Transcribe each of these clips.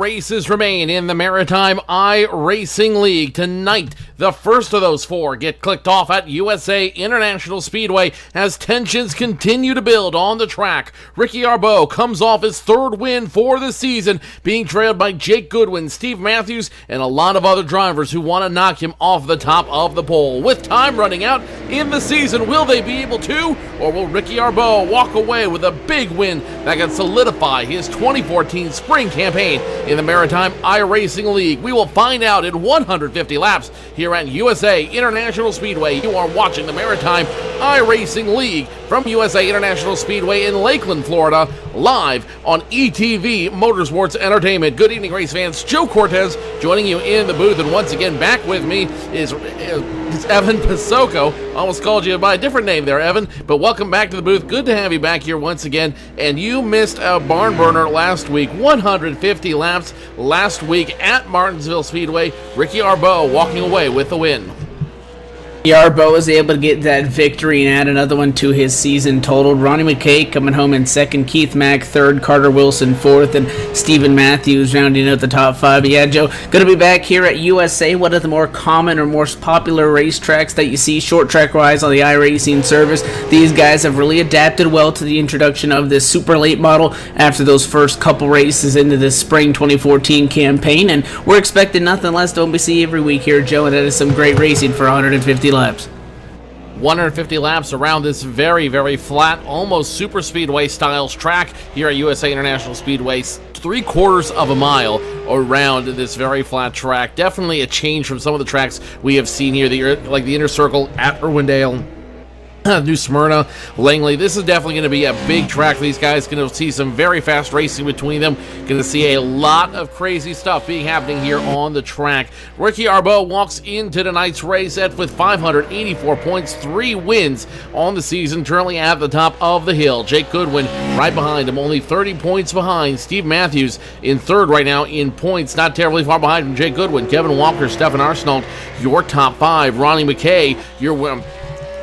races remain in the Maritime iRacing League. Tonight, the first of those four get clicked off at USA International Speedway as tensions continue to build on the track. Ricky Arbeau comes off his third win for the season, being trailed by Jake Goodwin, Steve Matthews, and a lot of other drivers who want to knock him off the top of the pole. With time running out in the season, will they be able to, or will Ricky Arbeau walk away with a big win that can solidify his 2014 spring campaign in the Maritime iRacing League? We will find out in 150 laps here at USA International Speedway. You are watching the Maritime iRacing League from USA International Speedway in Lakeland, Florida, live on ETV Motorsports Entertainment. Good evening, race fans. Joe Cortez joining you in the booth, and once again back with me is Evan Posocco. Almost called you by a different name there, Evan, but welcome back to the booth. Good to have you back here once again, and you missed a barn burner last week. 150 laps last week at Martinsville Speedway. Ricky Arbeau walking away with the win. Arbeau was able to get that victory and add another one to his season total. Ronnie McKay coming home in second, Keith Mack third, Carter Wilson fourth, and Stephen Matthews rounding out the top five. But yeah, Joe, going to be back here at USA, one of the more common or most popular racetracks that you see short track wise on the iRacing service. These guys have really adapted well to the introduction of this super late model after those first couple races into this spring 2014 campaign, and we're expecting nothing less than what we see every week here, Joe, and that is some great racing for 150 laps. 150 laps around this very, very flat, almost super speedway styles track here at USA International Speedway. 3/4 of a mile around this very flat track. Definitely a change from some of the tracks we have seen here, like the Inner Circle at Irwindale, New Smyrna, Langley. This is definitely going to be a big track for these guys. Going to see some very fast racing between them. Going to see a lot of crazy stuff being happening here on the track. Ricky Arbeau walks into tonight's race with 584 points, 3 wins on the season, currently at the top of the hill. Jake Goodwin right behind him, only 30 points behind. Steve Matthews in third right now in points, not terribly far behind from Jake Goodwin. Kevin Walker, Stefan Arsenault, your top 5. Ronnie McKay, your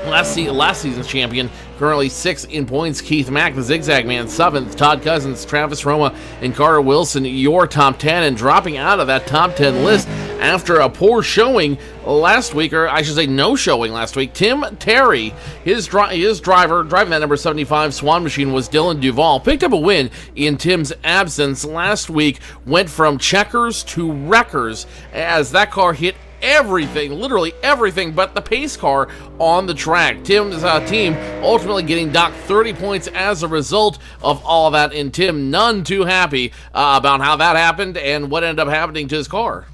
last season's champion, currently 6th in points. Keith Mack, the Zigzag Man, 7th. Todd Cousins, Travis Roma, and Carter Wilson, your top 10. And dropping out of that top 10 list after a poor showing last week, or I should say no showing last week, Tim Terry. His driver driving that number 75 Swan Machine was Dylan Duvall. Picked up a win in Tim's absence last week. Went from checkers to wreckers as that car hit everything, literally everything but the pace car on the track. Tim's team ultimately getting docked 30 points as a result of all of that, and Tim none too happy about how that happened and what ended up happening to his car.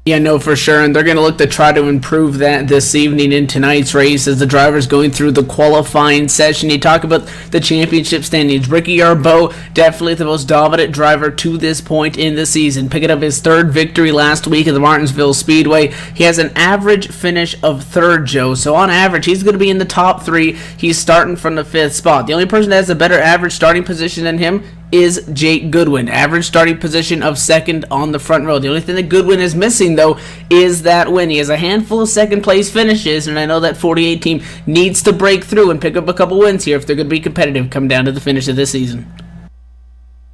Yeah, no, for sure, and they're going to look to try to improve that this evening in tonight's race as the drivers going through the qualifying session. You talk about the championship standings. Ricky Arbeau, definitely the most dominant driver to this point in the season, picking up his third victory last week at the Martinsville Speedway. He has an average finish of third, Joe, so on average, he's going to be in the top 3. He's starting from the 5th spot. The only person that has a better average starting position than him is Jake Goodwin. Average starting position of 2nd on the front row. The only thing that Goodwin is missing, though, is that win. He has a handful of second-place finishes, and I know that 48 team needs to break through and pick up a couple wins here if they're going to be competitive come down to the finish of this season.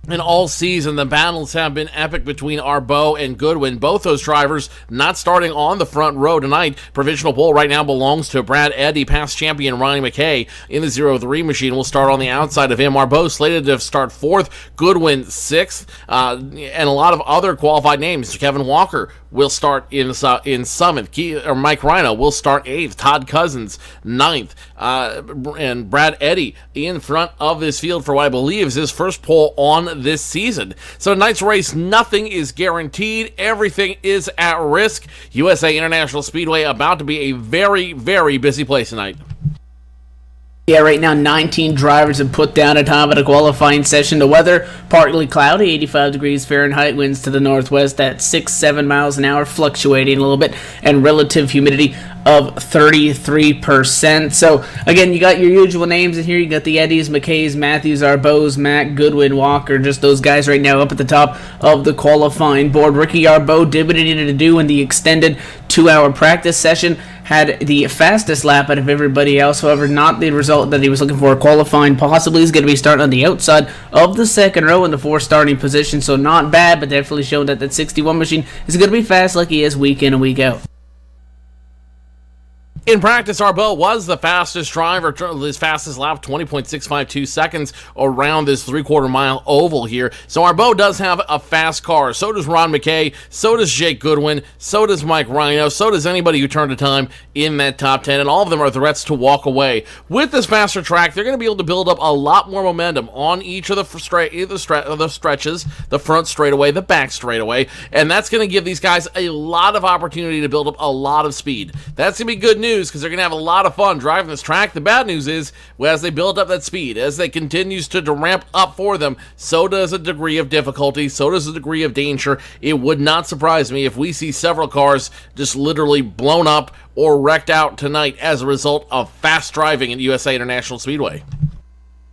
And all season, the battles have been epic between Arbeau and Goodwin. Both those drivers not starting on the front row tonight. Provisional pole right now belongs to Brad Eddy. Past champion Ronnie McKay in the 03 machine will start on the outside of him. Arbeau slated to start 4th, Goodwin 6th, and a lot of other qualified names. Kevin Walker will start in 7th. Mike Rhino will start 8th. Todd Cousins 9th. And Brad Eddy in front of this field for what I believe is his first pole on this season. So tonight's race, nothing is guaranteed. Everything is at risk. USA International Speedway about to be a very, very busy place tonight. Yeah, right now 19 drivers have put down a time at a qualifying session. The weather, partly cloudy, 85 degrees Fahrenheit, winds to the northwest at 6-7 miles an hour, fluctuating a little bit, and relative humidity of 33%. So, again, you got your usual names in here. You got the Eddies, McKays, Matthews, Arbeaus, Mack, Goodwin, Walker, just those guys right now up at the top of the qualifying board. Ricky Arbeau did what he needed to do in the extended 2-hour practice session. Had the fastest lap out of everybody else, however, not the result that he was looking for. Qualifying possibly is going to be starting on the outside of the second row in the 4th starting position, so not bad, but definitely showing that that 61 machine is going to be fast like he is week in and week out. In practice, Arbeau was the fastest driver, his fastest lap, 20.652 seconds around this 3/4 mile oval here. So Arbeau does have a fast car. So does Ron McKay, so does Jake Goodwin, so does Mike Rhino, so does anybody who turned a time in that top 10, and all of them are threats to walk away. With this faster track, they're going to be able to build up a lot more momentum on each of the stretches, the front straightaway, the back straightaway, and that's going to give these guys a lot of opportunity to build up a lot of speed. That's going to be good news, because they're going to have a lot of fun driving this track. The bad news is, as they build up that speed, as they continues to ramp up for them, so does a degree of difficulty, so does a degree of danger. It would not surprise me if we see several cars just literally blown up or wrecked out tonight as a result of fast driving at USA International Speedway.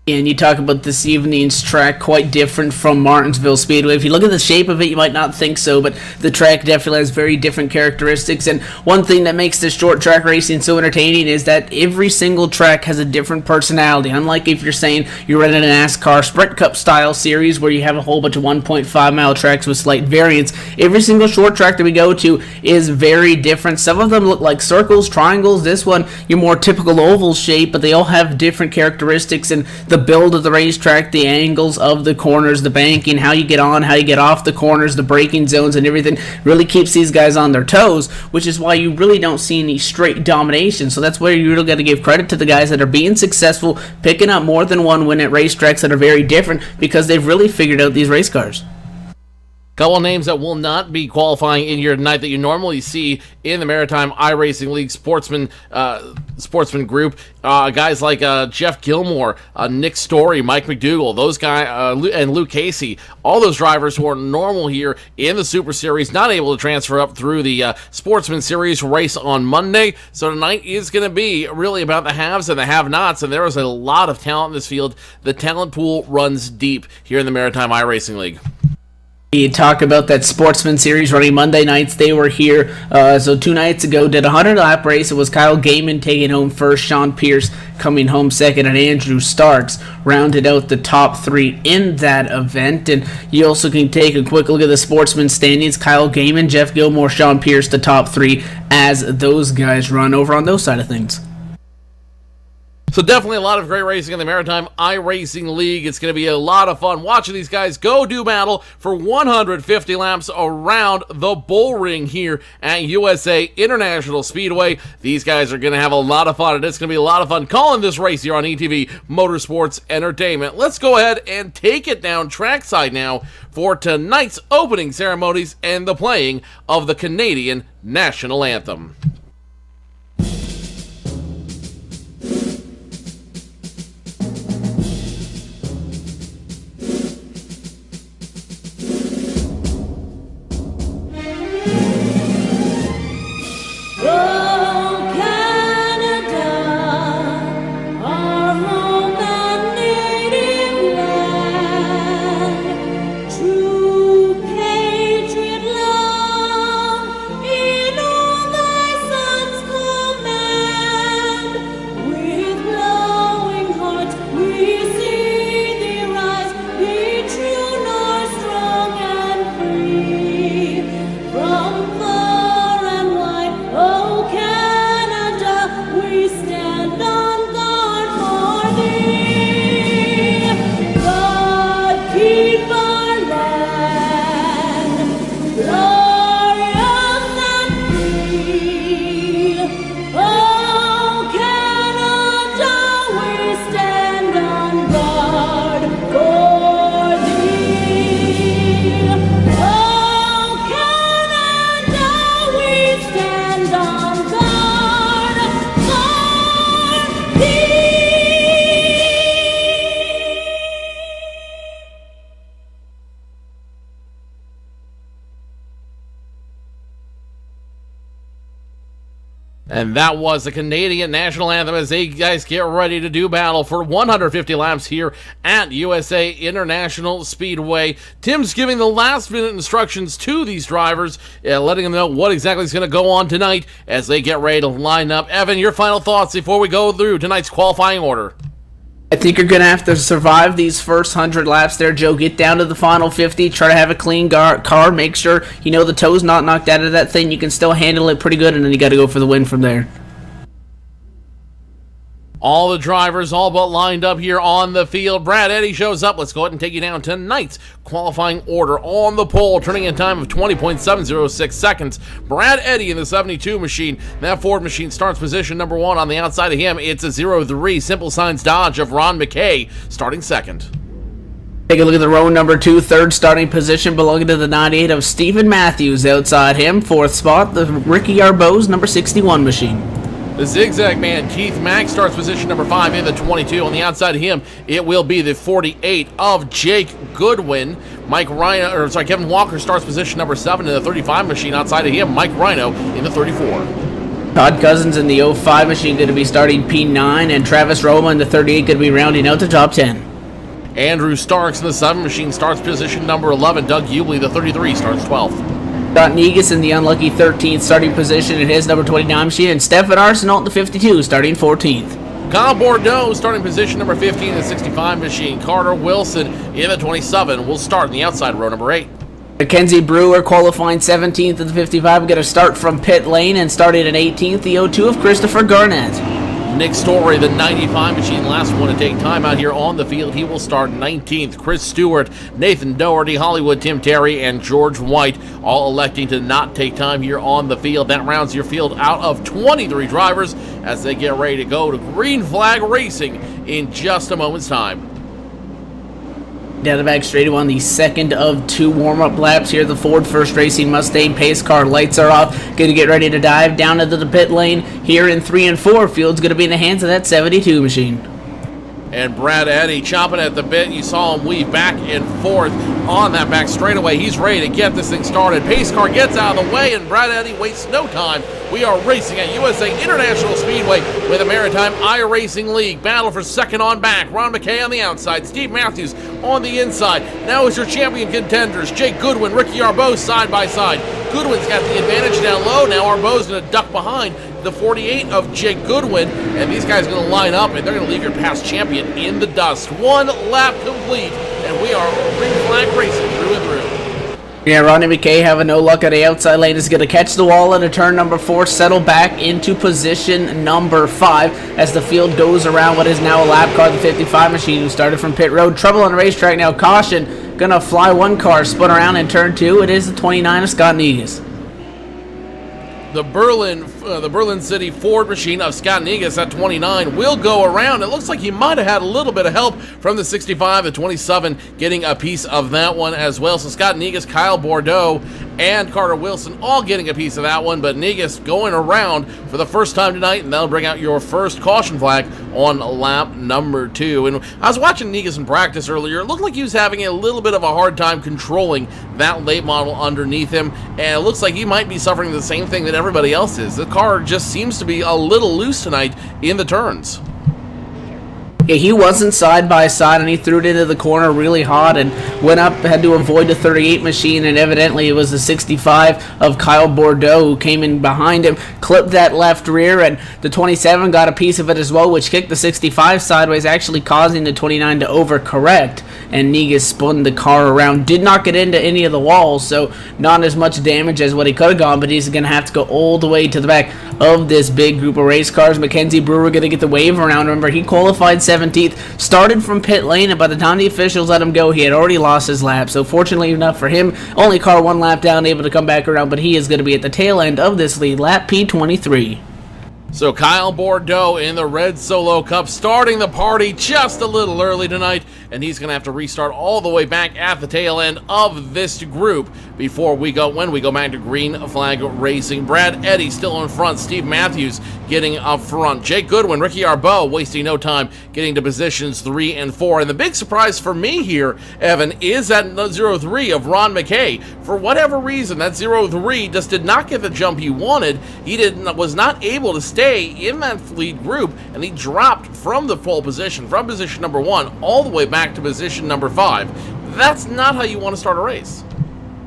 And you talk about this evening's track, quite different from Martinsville Speedway. If you look at the shape of it, you might not think so, but the track definitely has very different characteristics. And one thing that makes this short track racing so entertaining is that every single track has a different personality. Unlike if you're saying you're running an NASCAR Sprint Cup style series where you have a whole bunch of 1.5 mile tracks with slight variants, every single short track that we go to is very different. Some of them look like circles, triangles. This one, your more typical oval shape, but they all have different characteristics, and the build of the racetrack, the angles of the corners, the banking, how you get on, how you get off the corners, the braking zones, and everything really keeps these guys on their toes, which is why you really don't see any straight domination. So that's where you really got to give credit to the guys that are being successful, picking up more than one win at racetracks that are very different, because they've really figured out these race cars. Couple names that will not be qualifying in here tonight that you normally see in the Maritime iRacing League sportsman group. Guys like Jeff Gilmore, Nick Story, Mike McDougall, those guys, and Luke Casey. All those drivers who are normal here in the Super Series, not able to transfer up through the Sportsman Series race on Monday. So tonight is going to be really about the haves and the have-nots, and there is a lot of talent in this field. The talent pool runs deep here in the Maritime iRacing League. You talk about that Sportsman Series running Monday nights. They were here, so 2 nights ago, did a 100-lap race. It was Kyle Gaiman taking home first, Sean Pierce coming home second, and Andrew Starks rounded out the top 3 in that event. And you also can take a quick look at the Sportsman standings. Kyle Gaiman, Jeff Gilmore, Sean Pierce, the top 3 as those guys run over on those side of things. So definitely a lot of great racing in the Maritime iRacing League. It's going to be a lot of fun watching these guys go do battle for 150 laps around the bull ring here at USA International Speedway. These guys are going to have a lot of fun, and it's going to be a lot of fun calling this race here on ETV Motorsports Entertainment. Let's go ahead and take it down trackside now for tonight's opening ceremonies and the playing of the Canadian National Anthem. True patriot love in all thy And that was the Canadian national anthem as they guys get ready to do battle for 150 laps here at USA International Speedway. Tim's giving the last-minute instructions to these drivers, letting them know what exactly is going to go on tonight as they get ready to line up. Evan, your final thoughts before we go through tonight's qualifying order. I think you're going to have to survive these first 100 laps there, Joe. Get down to the final 50. Try to have a clean car. Make sure, the toe's not knocked out of that thing. You can still handle it pretty good, and then you got to go for the win from there. All the drivers all but lined up here on the field. Brad Eddy shows up. Let's go ahead and take you down tonight's qualifying order. On the pole, turning in time of 20.706 seconds. Brad Eddy in the 72 machine. That Ford machine starts position number 1. On the outside of him, it's a 03 Simple Signs Dodge of Ron McKay starting second. Take a look at the row number 2, third starting position belonging to the 98 of Stephen Matthews. Outside him, 4th spot, the Ricky Arbaugh's number 61 machine. The Zigzag Man, Keith Mack, starts position number 5 in the 22. On the outside of him, it will be the 48 of Jake Goodwin. Kevin Walker starts position number 7 in the 35 machine. Outside of him, Mike Rhino in the 34. Todd Cousins in the 05 machine going to be starting P9, and Travis Roma in the 38 going to be rounding out the top 10. Andrew Starks in the 7 machine starts position number 11. Doug Hubhley, the 33, starts 12th. Scott Negus in the unlucky 13th starting position in his number 29 machine, and Stefan Arsenault in the 52 starting 14th. Kyle Bordeaux starting position number 15 in the 65 machine. Carter Wilson in the 27 will start in the outside row number 8. Mackenzie Brewer qualifying 17th in the 55. Going to start from pit lane and starting at 18th, the 02 of Christopher Garnett. Nick Story, the 95 machine, last one to take time out here on the field. He will start 19th. Chris Stewart, Nathan Doherty, Hollywood Tim Terry, and George White all electing to not take time here on the field. That rounds your field out of 23 drivers as they get ready to go to Green Flag Racing in just a moment's time. Down the back straight on the second of 2 warm-up laps here. The Ford First Racing Mustang pace car lights are off. Going to get ready to dive down into the pit lane here in 3 and 4. Field's going to be in the hands of that 72 machine. And Brad Eddy chomping at the bit. You saw him weave back and forth on that back straightaway. He's ready to get this thing started. Pace car gets out of the way, and Brad Eddy wastes no time. We are racing at USA International Speedway with the Maritime iRacing League. Battle for second on back. Ron McKay on the outside. Steve Matthews on the inside. Now is your champion contenders. Jake Goodwin, Ricky Arbaugh side by side. Goodwin's got the advantage down low. Now Arbaugh's going to duck behind the 48 of Jake Goodwin, and these guys are going to line up, and they're going to leave your past champion in the dust. 1 lap complete, and we are Green Flag Racing through and through. Yeah, Ronnie McKay having no luck at the outside lane is going to catch the wall into turn number 4, settle back into position number 5 as the field goes around what is now a lap car, the 55 machine, who started from pit road. Trouble on the racetrack now. Caution, going to fly one car, spun around in turn 2. It is the 29 of Scott Negus. The Berlin City Ford machine of Scott Negus at 29 will go around. It looks like he might have had a little bit of help from the 65, the 27 getting a piece of that one as well. So Scott Negus, Kyle Bordeaux, and Carter Wilson all getting a piece of that one, but Negus going around for the first time tonight, and that'll bring out your first caution flag on lap number 2. And I was watching Negus in practice earlier. It looked like he was having a little bit of a hard time controlling that late model underneath him, and it looks like he might be suffering the same thing that everybody else is. The car just seems to be a little loose tonight in the turns. Yeah, he wasn't side by side, and he threw it into the corner really hot and went up, had to avoid the 38 machine, and evidently it was the 65 of Kyle Bordeaux who came in behind him, clipped that left rear, and the 27 got a piece of it as well, which kicked the 65 sideways, actually causing the 29 to overcorrect, and Negus spun the car around. Did not get into any of the walls, so not as much damage as what he could have gone, but he's going to have to go all the way to the back of this big group of race cars. Mackenzie Brewer going to get the wave around. Remember, he qualified 17th, started from pit lane, and by the time the officials let him go, he had already lost his lap. So fortunately enough for him, only car 1 lap down, able to come back around, but he is going to be at the tail end of this lead, lap P23. So Kyle Bordeaux in the Red Solo Cup starting the party just a little early tonight, and he's going to have to restart all the way back at the tail end of this group before we go back to green flag racing. Brad Eddy still in front, Steve Matthews getting up front, Jake Goodwin, Ricky Arbeau wasting no time getting to positions 3 and 4. And the big surprise for me here, Evan, is that 0-3 of Ron McKay. For whatever reason, that 0-3 just did not get the jump he wanted. He was not able to stay in that lead group, and he dropped from the pole position, from position number 1 all the way back to position number 5. That's not how you want to start a race.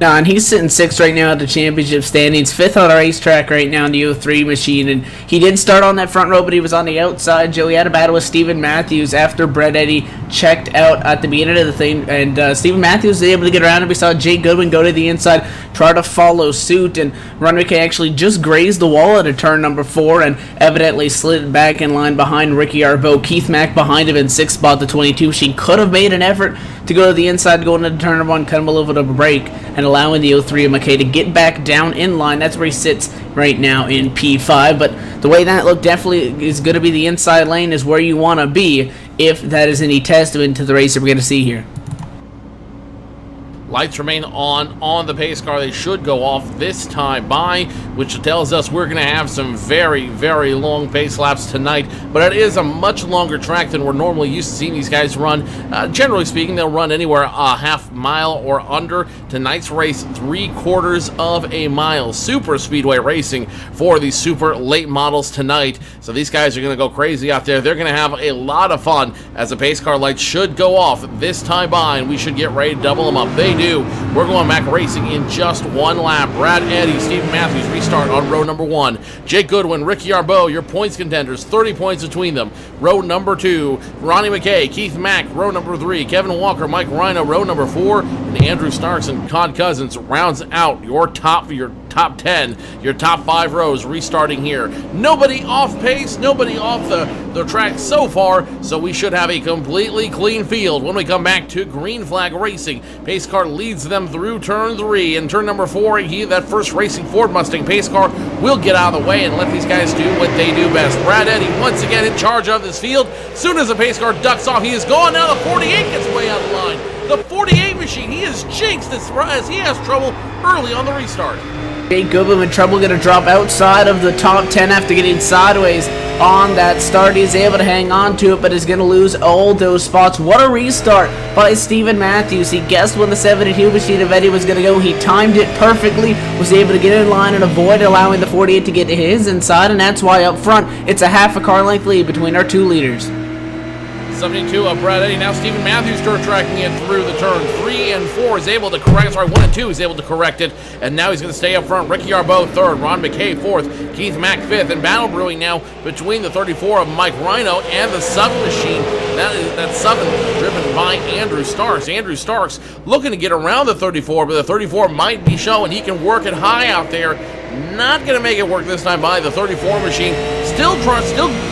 No, and he's sitting 6th right now at the championship standings, 5th on the racetrack right now in the 03 machine, and he did start on that front row, but he was on the outside. Joey had a battle with Steven Matthews after Brett Eddy checked out at the beginning of the thing, and Steven Matthews was able to get around him. We saw Jake Goodwin go to the inside, try to follow suit, and Ron McKay actually just grazed the wall at a turn number 4 and evidently slid back in line behind Ricky Arbeau. Keith Mack behind him in 6th spot, the 22. She could have made an effort to go to the inside, going into turn number 1, cut him a little bit of a break, and allowing the 03 of McKay to get back down in line. That's where he sits right now in P5. But the way that looked definitely is going to be the inside lane is where you want to be if that is any testament to the race that we're going to see here. Lights remain on the pace car. They should go off this time by, which tells us we're going to have some very, very long pace laps tonight. But it is a much longer track than we're normally used to seeing these guys run. Generally speaking, they'll run anywhere a half mile or under. Tonight's race, 3/4 of a mile. Super speedway racing for these super late models tonight. So these guys are going to go crazy out there. They're going to have a lot of fun as the pace car lights should go off this time by, and we should get ready to double them up. They do. We're going back racing in just 1 lap. Brad Eddy, Steve Matthews restart on row number 1. Jake Goodwin, Ricky Arbeau, your points contenders, 30 points between them. Row number 2, Ronnie McKay, Keith Mack, row number 3, Kevin Walker, Mike Rhino, row number 4, and Andrew Starks and Todd Cousins rounds out your top 10, your top 5 rows restarting here. Nobody off pace, nobody off the track so far, so we should have a completely clean field when we come back to green flag racing. Pace car leads them through turn 3, and turn number 4, that first racing Ford Mustang pace car will get out of the way and let these guys do what they do best. Brad Eddy once again in charge of this field. Soon as the pace car ducks off, he is gone. Now the 48 gets way out of line. The 48 machine, he is jinxed as he has trouble early on the restart. Jake Goodwin with trouble, going to drop outside of the top 10 after getting sideways on that start. He's able to hang on to it, but is going to lose all those spots. What a restart by Steven Matthews. He guessed when the 72 machine of Eddy was going to go. He timed it perfectly, was able to get in line and avoid allowing the 48 to get to his inside, and that's why up front it's a half a car length lead between our 2 leaders. 72 of Brad Eddy. Now Steven Matthews tracking it through the turn. 3 and 4 is able to correct, 1 and 2 is able to correct it, and now he's going to stay up front. Ricky Arbeau 3rd, Ron McKay 4th, Keith Mack 5th, and battle brewing now between the 34 of Mike Rhino and the 7 machine. That 7 driven by Andrew Starks. Andrew Starks looking to get around the 34, but the 34 might be showing he can work it high out there. Not going to make it work this time by the 34 machine. Still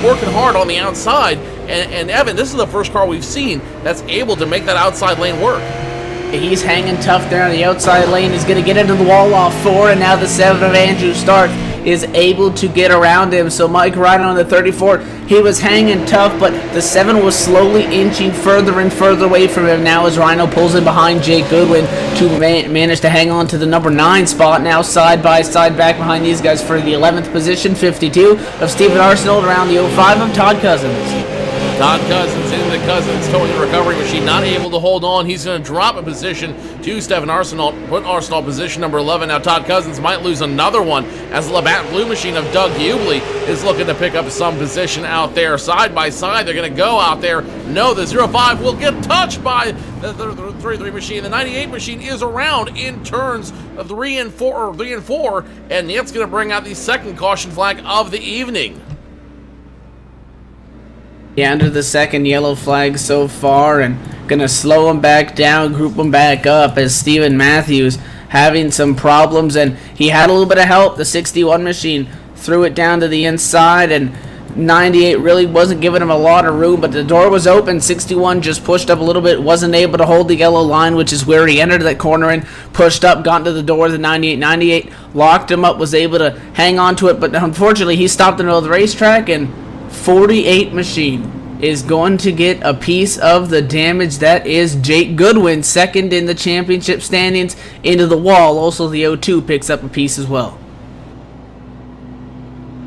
working hard on the outside. And Evan, this is the first car we've seen that's able to make that outside lane work. He's hanging tough there on the outside lane. He's going to get into the wall off 4, and now the 7 of Andrew Stark is able to get around him. So Mike Rhino on the 34, he was hanging tough, but the 7 was slowly inching further and further away from him. Now as Rhino pulls in behind Jake Goodwin to manage to hang on to the number 9 spot. Now side by side back behind these guys for the 11th position, 52 of Stephen Arsenault, around the 05 of Todd Cousins. Todd Cousins in the Cousins towing the recovery machine, not able to hold on. He's going to drop a position to Stephen Arsenault, put Arsenault position number 11. Now Todd Cousins might lose another one as the Labatt Blue machine of Doug Hubhley is looking to pick up some position out there. Side by side, they're going to go out there. No, the 05 will get touched by the 33 machine. The 98 machine is around in turns 3 and 4, and it's going to bring out the second caution flag of the evening. Yeah, under the second yellow flag so far, and gonna slow him back down, group him back up as Steven Matthews having some problems, and he had a little bit of help. The 61 machine threw it down to the inside, and 98 really wasn't giving him a lot of room, but the door was open. 61 just pushed up a little bit, wasn't able to hold the yellow line, which is where he entered that corner and pushed up, got into the door of the 98 locked him up, was able to hang on to it, but unfortunately he stopped in the middle of the racetrack, and 48 machine is going to get a piece of the damage. That is Jake Goodwin, second in the championship standings, into the wall. Also the 02 picks up a piece as well.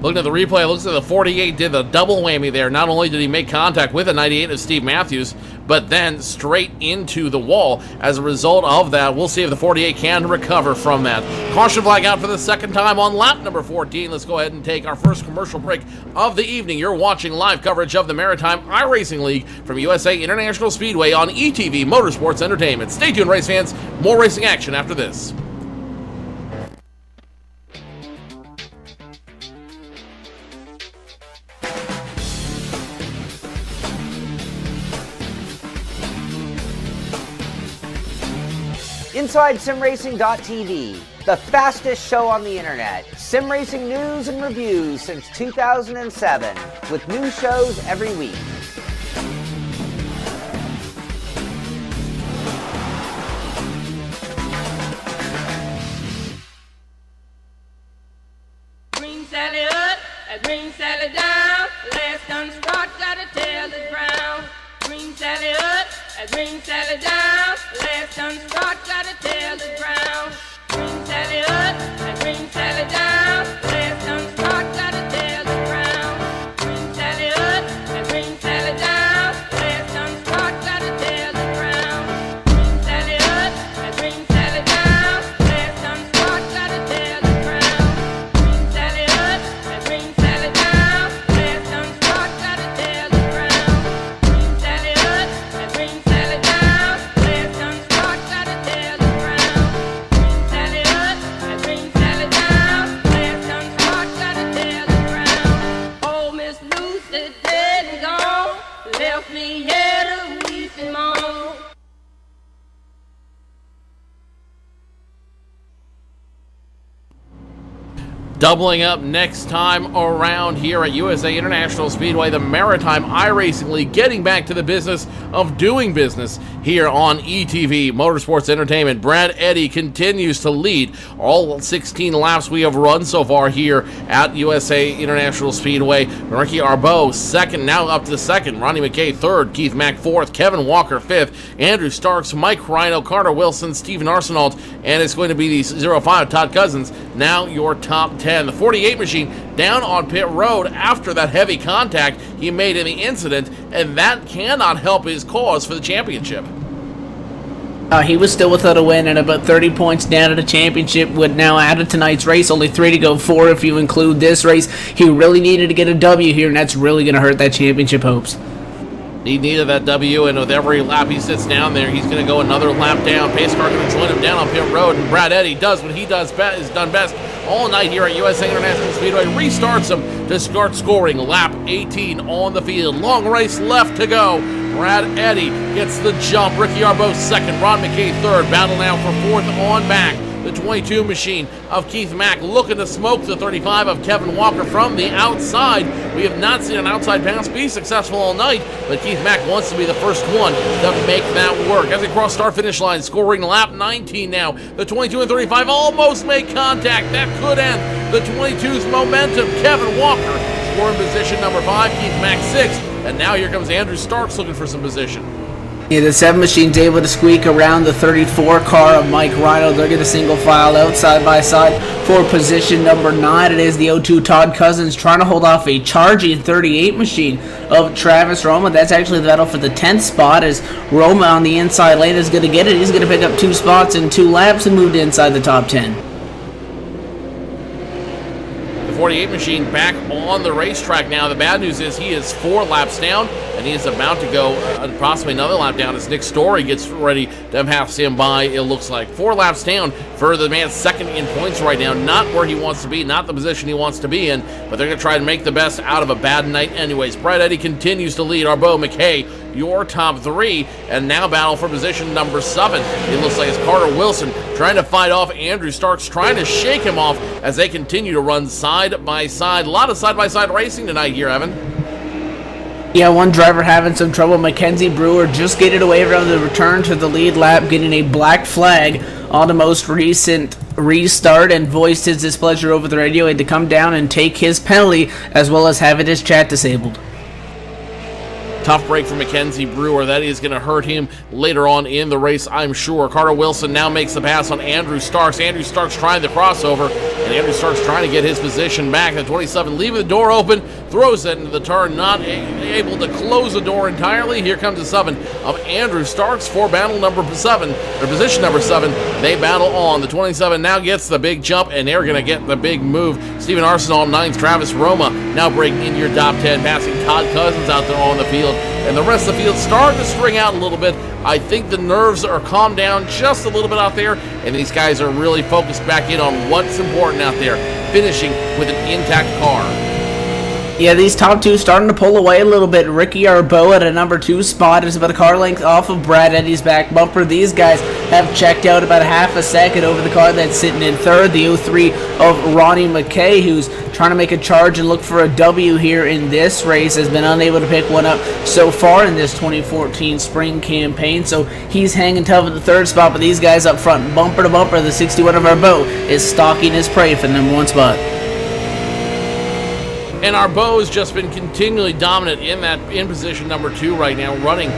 Looking at the replay, it looks like the 48 did the double whammy there. Not only did he make contact with the 98 of Steve Matthews, but then straight into the wall. As a result of that, we'll see if the 48 can recover from that. Caution flag out for the second time on lap number 14. Let's go ahead and take our first commercial break of the evening. You're watching live coverage of the Maritime iRacing League from USA International Speedway on ETV Motorsports Entertainment. Stay tuned, race fans. More racing action after this. Inside SimRacing.tv, the fastest show on the internet. Sim racing news and reviews since 2007, with new shows every week. Green Sally up, green Sally down. Last done start, gotta tell the ground. Green Sally up, green Sally down. Last done start, gotta tell the ground. Green Sally up, green Sally down. Last done start, gotta tell the ground. Green Sally up, green Sally down. Last done start, gotta tell the ground. Green Sally up, green Sally down. Last done start, gotta tell the ground. Green Sally up, green Sally down. Last done start, gotta tell the ground. Green Sally up, green Sally down. Last done start, gotta tell the ground. Green Sally up, green Sally down. Last done start, gotta tell the ground. Oh, Miss Lucy dead and gone, left me here to weep and moan. Doubling up next time around here at USA International Speedway, the Maritime iRacing League, getting back to the business of doing business here on ETV Motorsports Entertainment. Brad Eddy continues to lead all 16 laps we have run so far here at USA International Speedway. Ricky Arbeau second, now up to second. Ronnie McKay third, Keith Mack fourth, Kevin Walker fifth, Andrew Starks, Mike Rhino, Carter Wilson, Steven Arsenault, and it's going to be the 05 Todd Cousins. Now your top 10. The 48 machine down on pit road after that heavy contact he made in the incident, and that cannot help his cause for the championship. He was still without a win and about 30 points down at the championship. With now added tonight's race, only 3 to go, 4 if you include this race. He really needed to get a W here, and that's really going to hurt that championship hopes. He needed that W, and with every lap he sits down there, he's going to go another lap down. Pace car going to join him down on pit road, and Brad Eddy does what he does best, is done best all night here at USA International Speedway. Restarts him to start scoring. Lap 18 on the field. Long race left to go. Brad Eddy gets the jump. Ricky Arbeau second. Ron McKay third. Battle now for fourth on back. The 22 machine of Keith Mack looking to smoke the 35 of Kevin Walker from the outside. We have not seen an outside pass be successful all night, but Keith Mack wants to be the first one to make that work. As they cross start-finish line, scoring lap 19 now. The 22 and 35 almost make contact. That could end the 22's momentum. Kevin Walker scoring position number 5, Keith Mack 6th, and now here comes Andrew Starks looking for some position. Yeah, the 7 machine's able to squeak around the 34 car of Mike Rhino. They're going to single file out side by side for position number 9. It is the 02 Todd Cousins trying to hold off a charging 38 machine of Travis Roma. That's actually the battle for the 10th spot, as Roma on the inside lane is going to get it. He's going to pick up 2 spots in 2 laps and move to inside the top 10. The 48 machine back on the racetrack now. The bad news is he is 4 laps down. and he is about to go possibly another lap down as Nick Story gets ready to pass him by. It looks like 4 laps down for the man second in points right now. Not where he wants to be, not the position he wants to be in, but they're going to try to make the best out of a bad night anyways. Brad Eddy continues to lead. Arbo, McKay, your top 3, and now battle for position number 7. It looks like it's Carter Wilson trying to fight off Andrew Starks, trying to shake him off as they continue to run side by side. A lot of side-by-side racing tonight here, Evan. Yeah, one driver having some trouble. Mackenzie Brewer just getting away around the return to the lead lap, getting a black flag on the most recent restart, and voiced his displeasure over the radio. He had to come down and take his penalty, as well as having his chat disabled. Tough break for Mackenzie Brewer. That is going to hurt him later on in the race, I'm sure. Carter Wilson now makes the pass on Andrew Starks. Andrew Starks trying the crossover, and Andrew Starks trying to get his position back. The 27 leaving the door open, throws it into the turn, not able to close the door entirely. Here comes the 7 of Andrew Starks for battle number 7, or position number 7. They battle on. The 27 now gets the big jump, and they're going to get the big move. Stephen Arsenal, 9th. Travis Roma now breaking into your top 10, passing Todd Cousins out there on the field. And the rest of the field starting to string out a little bit. I think the nerves are calmed down just a little bit out there, and these guys are really focused back in on what's important out there, finishing with an intact car. Yeah, these top 2 starting to pull away a little bit. Ricky Arbo at a number 2 spot is about a car length off of Brad Eddy's back bumper. These guys have checked out about a half a second over the car that's sitting in 3rd. The 03 of Ronnie McKay, who's trying to make a charge and look for a W here in this race, has been unable to pick one up so far in this 2014 spring campaign. So he's hanging tough at the 3rd spot, but these guys up front, bumper to bumper, the 61 of Arbo is stalking his prey for the number 1 spot. And Arbo has just been continually dominant in position number 2 right now, running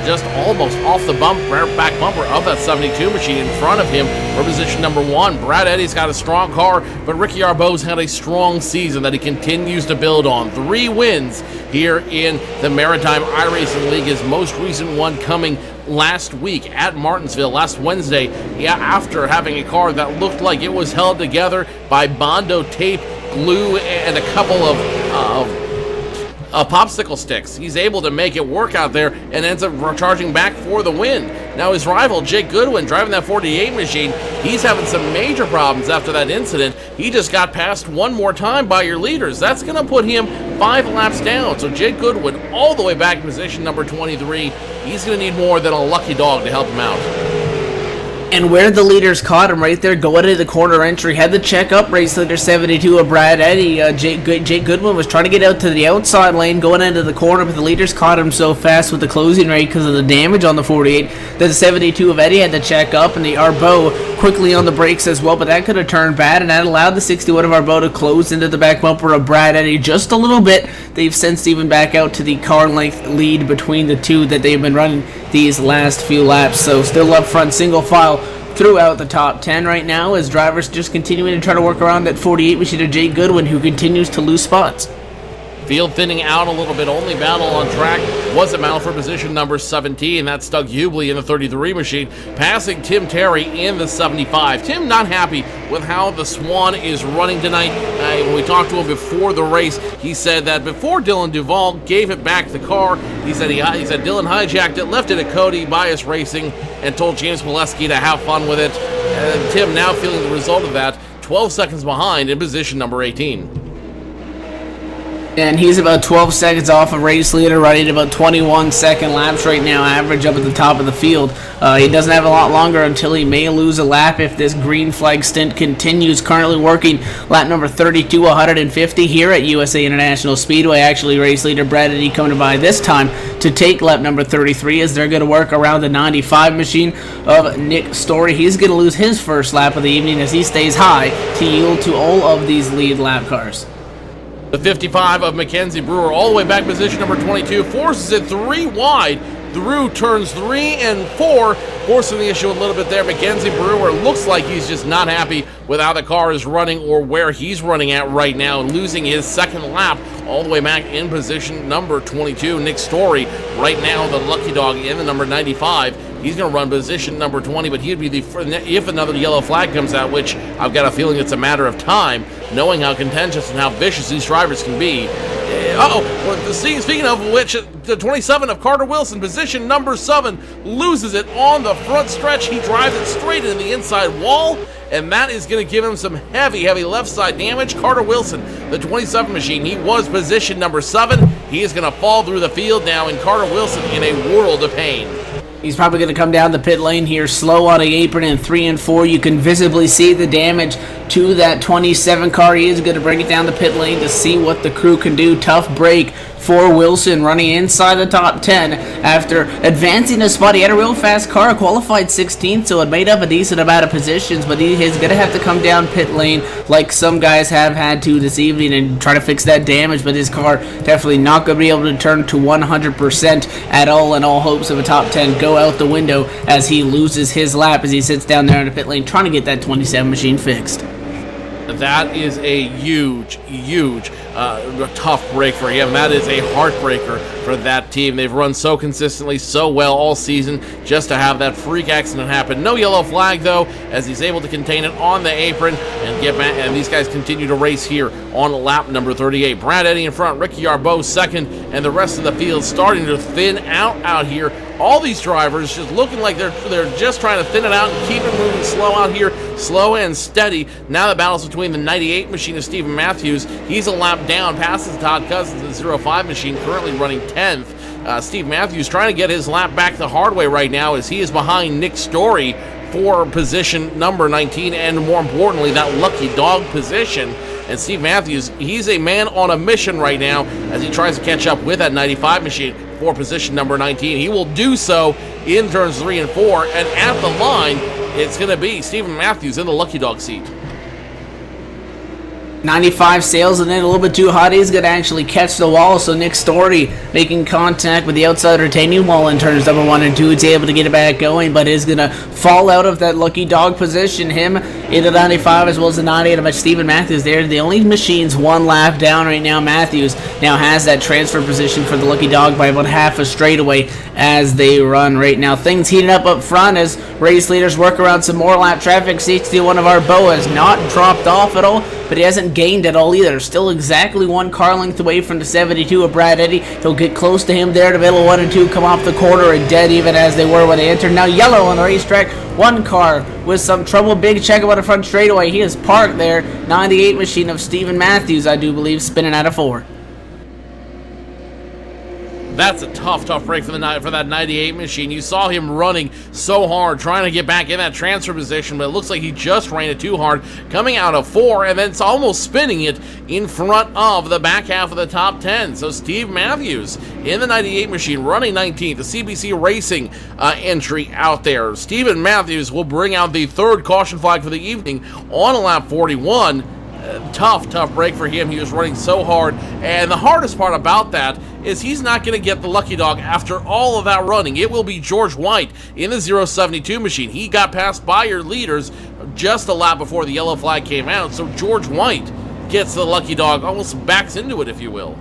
just almost off the back bumper of that 72 machine in front of him for position number 1. Brad Eddy's got a strong car, but Ricky Arbo's had a strong season that he continues to build on. 3 wins here in the Maritime iRacing League, his most recent one coming last week at Martinsville, last Wednesday, after having a car that looked like it was held together by Bondo tape, glue, and a couple of popsicle sticks. He's able to make it work out there and ends up charging back for the win. Now his rival, Jake Goodwin, driving that 48 machine, he's having some major problems after that incident. He just got passed one more time by your leaders. That's going to put him 5 laps down. So Jake Goodwin all the way back in position number 23. He's going to need more than a lucky dog to help him out. And where the leaders caught him right there, going into the corner entry, had to check up race leader 72 of Brad Eddy. Jake Goodwin was trying to get out to the outside lane, going into the corner, but the leaders caught him so fast with the closing rate because of the damage on the 48 that the 72 of Eddy had to check up, and the Arbo quickly on the brakes as well, but that could have turned bad, and that allowed the 61 of Arbo to close into the back bumper of Brad Eddy just a little bit. They've since even back out to the car length lead between the 2 that they've been running these last few laps. So still up front, single file throughout the top 10 right now, as drivers just continuing to try to work around that 48 machine of Jake Goodwin, who continues to lose spots. Field thinning out a little bit. Only battle on track was a battle for position number 17. That's Doug Hubley in the 33 machine, passing Tim Terry in the 75. Tim not happy with how the Swan is running tonight. When we talked to him before the race, he said that before Dylan Duval gave it back the car, he said Dylan hijacked it, left it at Cody Bias Racing, and told James Pileski to have fun with it. And Tim now feeling the result of that, 12 seconds behind in position number 18. And he's about 12 seconds off of race leader, running about 21-second laps right now, average up at the top of the field. He doesn't have a lot longer until he may lose a lap if this green flag stint continues. Currently working lap number 32, 150 here at USA International Speedway. Actually, race leader Brad Eddy coming by this time to take lap number 33, as they're going to work around the 95 machine of Nick Story. He's going to lose his first lap of the evening as he stays high to yield to all of these lead lap cars. The 55 of Mackenzie Brewer all the way back position number 22, forces it 3 wide through turns 3 and 4, forcing the issue a little bit there. Mackenzie Brewer looks like he's just not happy with how the car is running or where he's running at right now, losing his second lap all the way back in position number 22. Nick Story right now the lucky dog in the number 95. He's going to run position number 20, but he'd be if another yellow flag comes out, which I've got a feeling it's a matter of time, knowing how contentious and how vicious these drivers can be. Speaking of which, the 27 of Carter Wilson, position number 7, loses it on the front stretch. He drives it straight into the inside wall, and that is going to give him some heavy left side damage. Carter Wilson, the 27 machine, he was position number 7. He is going to fall through the field now, and Carter Wilson in a world of pain. He's probably going to come down the pit lane here, slow on the apron in 3 and 4. You can visibly see the damage to that 27 car. He is going to bring it down the pit lane to see what the crew can do. Tough break for Wilson, running inside the top 10 after advancing a spot. He had a real fast car, qualified 16th, so it made up a decent amount of positions, but he is going to have to come down pit lane like some guys have had to this evening and try to fix that damage, but his car definitely not going to be able to turn to 100% at all, and all hopes of a top 10 go out the window as he loses his lap as he sits down there in the pit lane trying to get that 27 machine fixed. That is a huge tough break for him. That is a heartbreaker for that team. They've run so consistently, so well all season, just to have that freak accident happen. No yellow flag, though, as he's able to contain it on the apron and get back, and these guys continue to race here on lap number 38. Brad Eddy in front, Ricky Yarbeau second, and the rest of the field starting to thin out here. All these drivers just looking like they're just trying to thin it out and keep it moving slow out here, slow and steady. Now the battle's between the 98 machine of Stephen Matthews. He's a lap down, passes Todd Cousins, the 05 machine, currently running 10th. Steve Matthews trying to get his lap back the hard way right now as he is behind Nick Story for position number 19, and more importantly, that lucky dog position. And Steve Matthews, he's a man on a mission right now as he tries to catch up with that 95 machine for position number 19. He will do so in turns 3 and 4, and at the line, it's going to be Stephen Matthews in the lucky dog seat. 95 sails and then a little bit too hot. He's going to actually catch the wall, so Nick Story making contact with the outside retaining wall in turns number 1 and 2. He's able to get it back going, but is going to fall out of that lucky dog position. Him in the 95 as well as the 98 of Stephen Matthews there. The only machines 1 lap down right now. Matthews now has that transfer position for the lucky dog by about half a straightaway as they run right now. Things heating up front as race leaders work around some more lap traffic. 61 of Arbeau has not dropped off at all, but he hasn't gained at all either. Still exactly 1 car length away from the 72 of Brad Eddy. He'll get close to him there. The middle 1 and 2 come off the corner and dead even as they were when they entered. Now yellow on the racetrack. 1 car with some trouble. Big check about the front straightaway. He is parked there. 98 machine of Stephen Matthews, I do believe, spinning out of 4. That's a tough break for that 98 machine. You saw him running so hard, trying to get back in that transfer position, but it looks like he just ran it too hard, coming out of 4, and then it's almost spinning it in front of the back half of the top 10. So Steve Matthews in the 98 machine, running 19th, the CBC Racing entry out there. Stephen Matthews will bring out the 3rd caution flag for the evening on lap 41. Tough break for him. He was running so hard, and the hardest part about that is he's not going to get the lucky dog after all of that running. It will be George White in the 072 machine. He got passed by your leaders just a lap before the yellow flag came out, so George White gets the lucky dog, almost backs into it, if you will.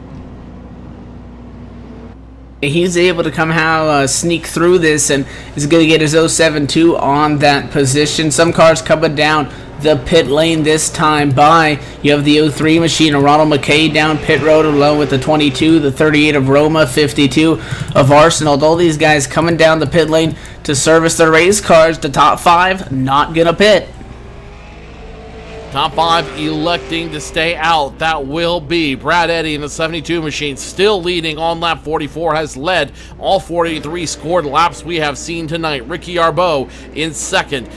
He's able to somehow sneak through this and is going to get his 072 on that position. Some cars coming down the pit lane this time by. You have the 03 machine of Ronald McKay down pit road along with the 22, the 38 of Roma, 52 of Arsenal. All these guys coming down the pit lane to service their race cars. The top 5 not going to pit. Top 5 electing to stay out. That will be Brad Eddy in the 72 machine, still leading on lap 44, has led all 43 scored laps we have seen tonight. Ricky Yarbeau in 2nd,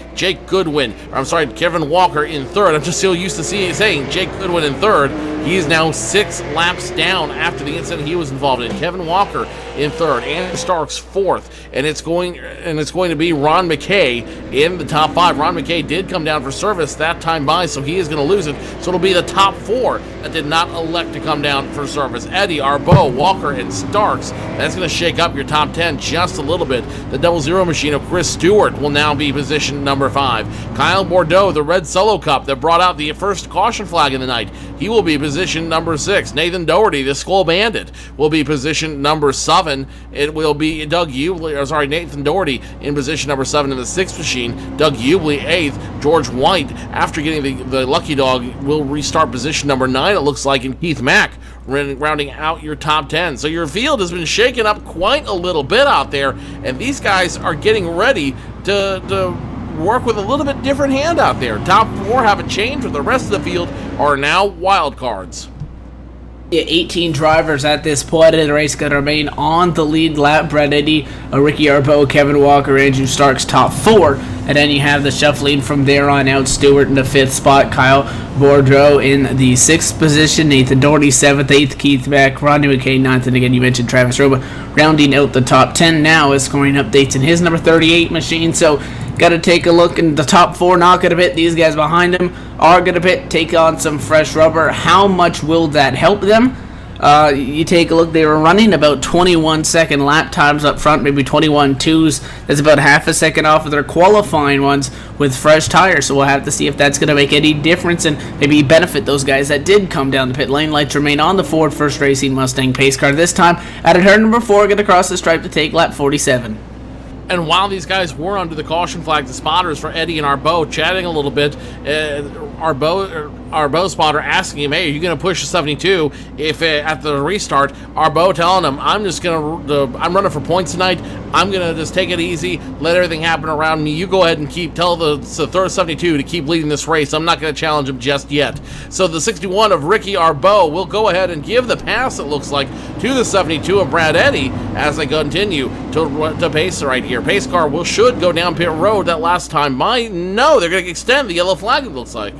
Kevin Walker in 3rd. I'm just so used to saying Jake Goodwin in 3rd. He is now 6 laps down after the incident he was involved in. Kevin Walker in 3rd, Andrew Starks 4th, and it's going to be Ron McKay in the top 5. Ron McKay did come down for service that time by, so he is going to lose it. So it'll be the top 4 that did not elect to come down for service. Eddy, Arbeau, Walker, and Starks. That's going to shake up your top 10 just a little bit. The 00 machine of Chris Stewart will now be position number 5. Kyle Bordeaux, the Red Solo Cup that brought out the first caution flag in the night. He will be position position number 6. Nathan Doherty, the Skull Bandit, will be position number 7. It will be Nathan Doherty in position number 7 in the 6th machine. Doug Ubley 8th. George White, after getting the lucky dog, will restart position number 9, it looks like, and Keith Mack rounding out your top 10. So your field has been shaken up quite a little bit out there, and these guys are getting ready to work with a little bit different hand out there. Top 4 haven't changed, but the rest of the field are now wild cards. Yeah, 18 drivers at this point of the race going to remain on the lead lap. Brad Eddy, Ricky Arbo, Kevin Walker, Andrew Starks, top 4. And then you have the shuffling from there on out. Stewart in the 5th spot, Kyle Boudreau in the 6th position, Nathan Doherty 7th, 8th, Keith Mack, Rodney McKay 9th, and again you mentioned Travis Roba rounding out the top 10 now as scoring updates in his number 38 machine. So got to take a look, and the top 4 not going to pit. These guys behind them are going to pit, take on some fresh rubber. How much will that help them? You take a look, they were running about 21-second lap times up front, maybe 21.2s. That's about half a second off of their qualifying ones with fresh tires. So we'll have to see if that's going to make any difference and maybe benefit those guys that did come down the pit lane. Lights remain on the Ford First Racing Mustang pace car. This time at a turn number 4, going to cross the stripe to take lap 47. And while these guys were under the caution flag, the spotters for Eddie and Arbo chatting a little bit, Arbo spotter asking him, hey, are you going to push the 72 if at the restart? Arbo telling him, I'm running for points tonight. I'm going to just take it easy, let everything happen around me. You go ahead and tell the third 72 to keep leading this race. I'm not going to challenge him just yet. So the 61 of Ricky Arbo will go ahead and give the pass, it looks like, to the 72 of Brad Eddy as they continue to pace right here. Pace car should go down pit road that last time by. No, they're going to extend the yellow flag, it looks like.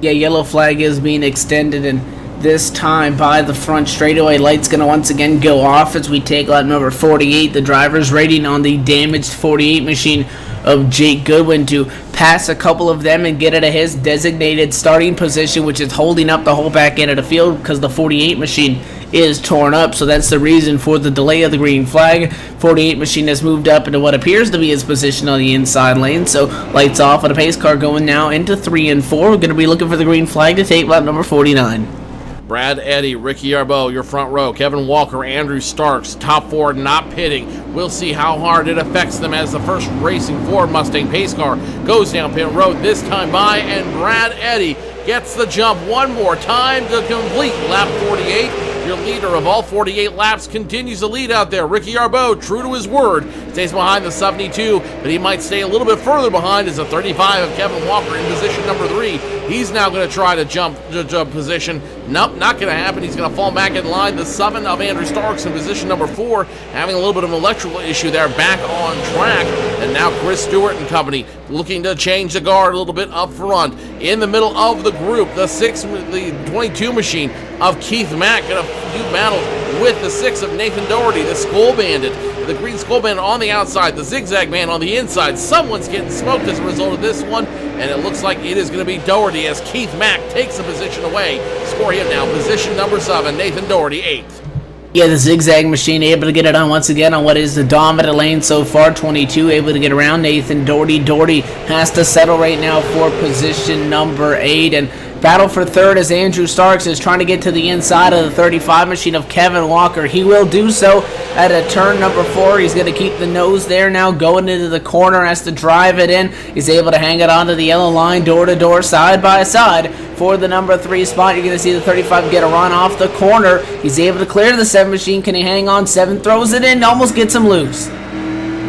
Yeah, yellow flag is being extended, and this time by the front straightaway. Light's going to once again go off as we take lap number 48. The driver's rating on the damaged 48 machine of Jake Goodwin to pass a couple of them and get it to his designated starting position, which is holding up the whole back end of the field because the 48 machine is torn up. So that's the reason for the delay of the green flag. 48 machine has moved up into what appears to be his position on the inside lane. So lights off on a pace car going now into 3 and 4. We're going to be looking for the green flag to take lap number 49. Brad Eddy, Ricky Arbo, your front row. Kevin Walker, Andrew Starks, top 4 not pitting. We'll see how hard it affects them as the first racing Ford Mustang pace car goes down pit road this time by, and Brad Eddy gets the jump one more time to complete lap 48. Your leader of all 48 laps continues to lead out there. Ricky Arbo, true to his word, stays behind the 72, but he might stay a little bit further behind as the 35 of Kevin Walker in position number 3. He's now going to try to jump position. Nope, not going to happen. He's going to fall back in line. The 7 of Andrew Starks in position number 4, having a little bit of an electrical issue there, back on track. And now Chris Stewart and company looking to change the guard a little bit up front. In the middle of the group, the 22 machine of Keith Mack going to do battle with the 6 of Nathan Doherty, the Skull Bandit. The green Skull Bandit on the outside, the Zigzag Man on the inside. Someone's getting smoked as a result of this one, and it looks like it is going to be Doherty as Keith Mack takes the position away. Score him now, position number 7, Nathan Doherty, 8th. Yeah, the Zigzag machine able to get it on once again on what is the dominant lane so far. 22 able to get around Nathan Doherty. Doherty has to settle right now for position number 8, and battle for third as Andrew Starks is trying to get to the inside of the 35 machine of Kevin Walker. He will do so at a turn number 4. He's going to keep the nose there now, going into the corner, has to drive it in. He's able to hang it onto the yellow line, door to door, side by side for the number 3 spot. You're going to see the 35 get a run off the corner. He's able to clear the 7 machine. Can he hang on? 7 throws it in, almost gets him loose.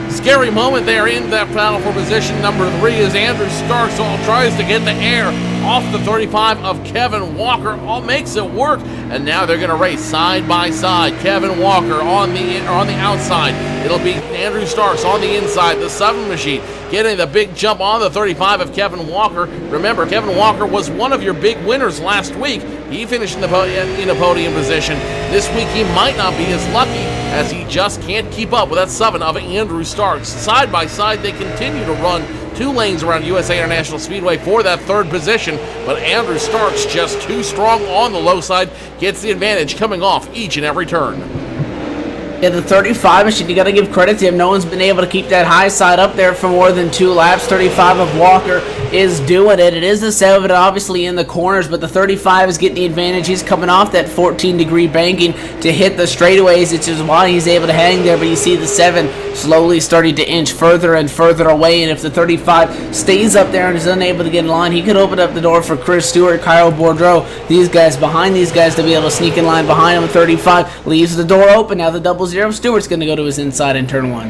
Scary moment there in that battle for position number 3 as Andrew Starks tries to get the air off the 35 of Kevin Walker. All makes it work, and now they're going to race side by side. Kevin Walker on the outside. It'll be Andrew Starks on the inside. The 7 machine getting the big jump on the 35 of Kevin Walker. Remember, Kevin Walker was one of your big winners last week. He finished in a podium position. This week he might not be as lucky as he just can't keep up with that 7 of Andrew Starks. Side by side, they continue to run 2 lanes around USA International Speedway for that 3rd position, but Andrew Starks just too strong on the low side, gets the advantage coming off each and every turn. Yeah, the 35 machine, you got to give credit to him. No one's been able to keep that high side up there for more than 2 laps. 35 of Walker is doing it. It is the 7 obviously in the corners, but the 35 is getting the advantage. He's coming off that 14-degree banking to hit the straightaways, which is why he's able to hang there. But you see the 7 slowly starting to inch further and further away, and if the 35 stays up there and is unable to get in line, he could open up the door for Chris Stewart, Kyle Boudreau, these guys behind these guys to be able to sneak in line behind him. 35 leaves the door open. Now the 0-0 Stewart's going to go to his inside in turn 1.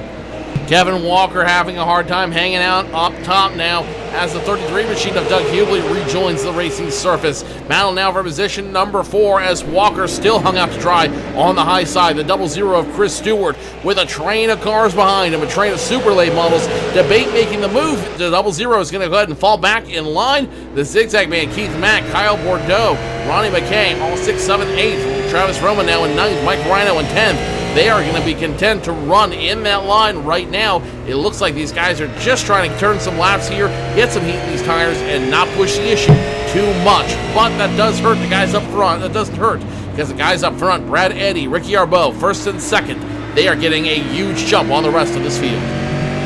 Kevin Walker having a hard time hanging out up top now as the 33 machine of Doug Hubhley rejoins the racing surface. Battle now for position number 4 as Walker still hung out to dry on the high side. The 0-0 of Chris Stewart with a train of cars behind him, a train of super late models. Debate making the move. The 0-0 is going to go ahead and fall back in line. The Zigzag Man, Keith Mack, Kyle Bordeaux, Ronnie McKay, all 6, 7, 8. Travis Roman now in 9th, Mike Rhino in 10th. They are going to be content to run in that line right now. It looks like these guys are just trying to turn some laps here, get some heat in these tires, and not push the issue too much. But that does hurt the guys up front. That doesn't hurt because the guys up front, Brad Eddy, Ricky Arbeau, 1st and 2nd, they are getting a huge jump on the rest of this field.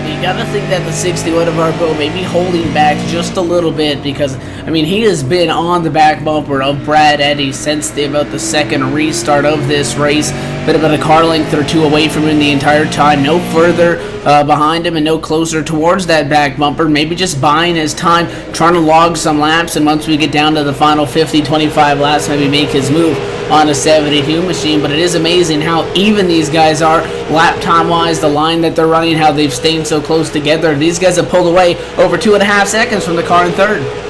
You gotta think that the 61 of Arbeau may be holding back just a little bit because, I mean, he has been on the back bumper of Brad Eddy since about the 2nd restart of this race. Been about a car length or 2 away from him the entire time. No further behind him and no closer towards that back bumper. Maybe just buying his time, trying to log some laps, and once we get down to the final 50, 25 laps, maybe make his move on a 72 machine. But it is amazing how even these guys are lap time wise, the line that they're running, how they've stayed so close together. These guys have pulled away over 2.5 seconds from the car in 3rd.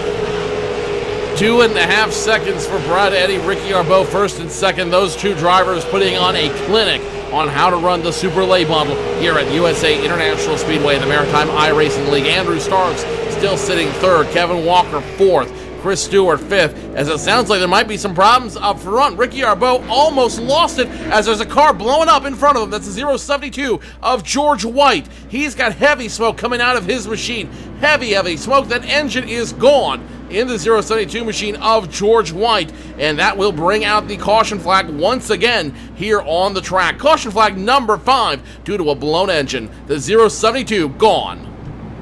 2.5 seconds for Brad Eddy, Ricky Arbeau 1st and 2nd. Those 2 drivers putting on a clinic on how to run the Super Late Model here at USA International Speedway, the Maritime iRacing League. Andrew Starks still sitting 3rd, Kevin Walker 4th, Chris Stewart 5th, as it sounds like there might be some problems up front. Ricky Arbeau almost lost it as there's a car blowing up in front of him. That's the 072 of George White. He's got heavy smoke coming out of his machine. Heavy smoke. That engine is gone in the 072 machine of George White, and that will bring out the caution flag once again here on the track. Caution flag number 5 due to a blown engine. The 072 gone.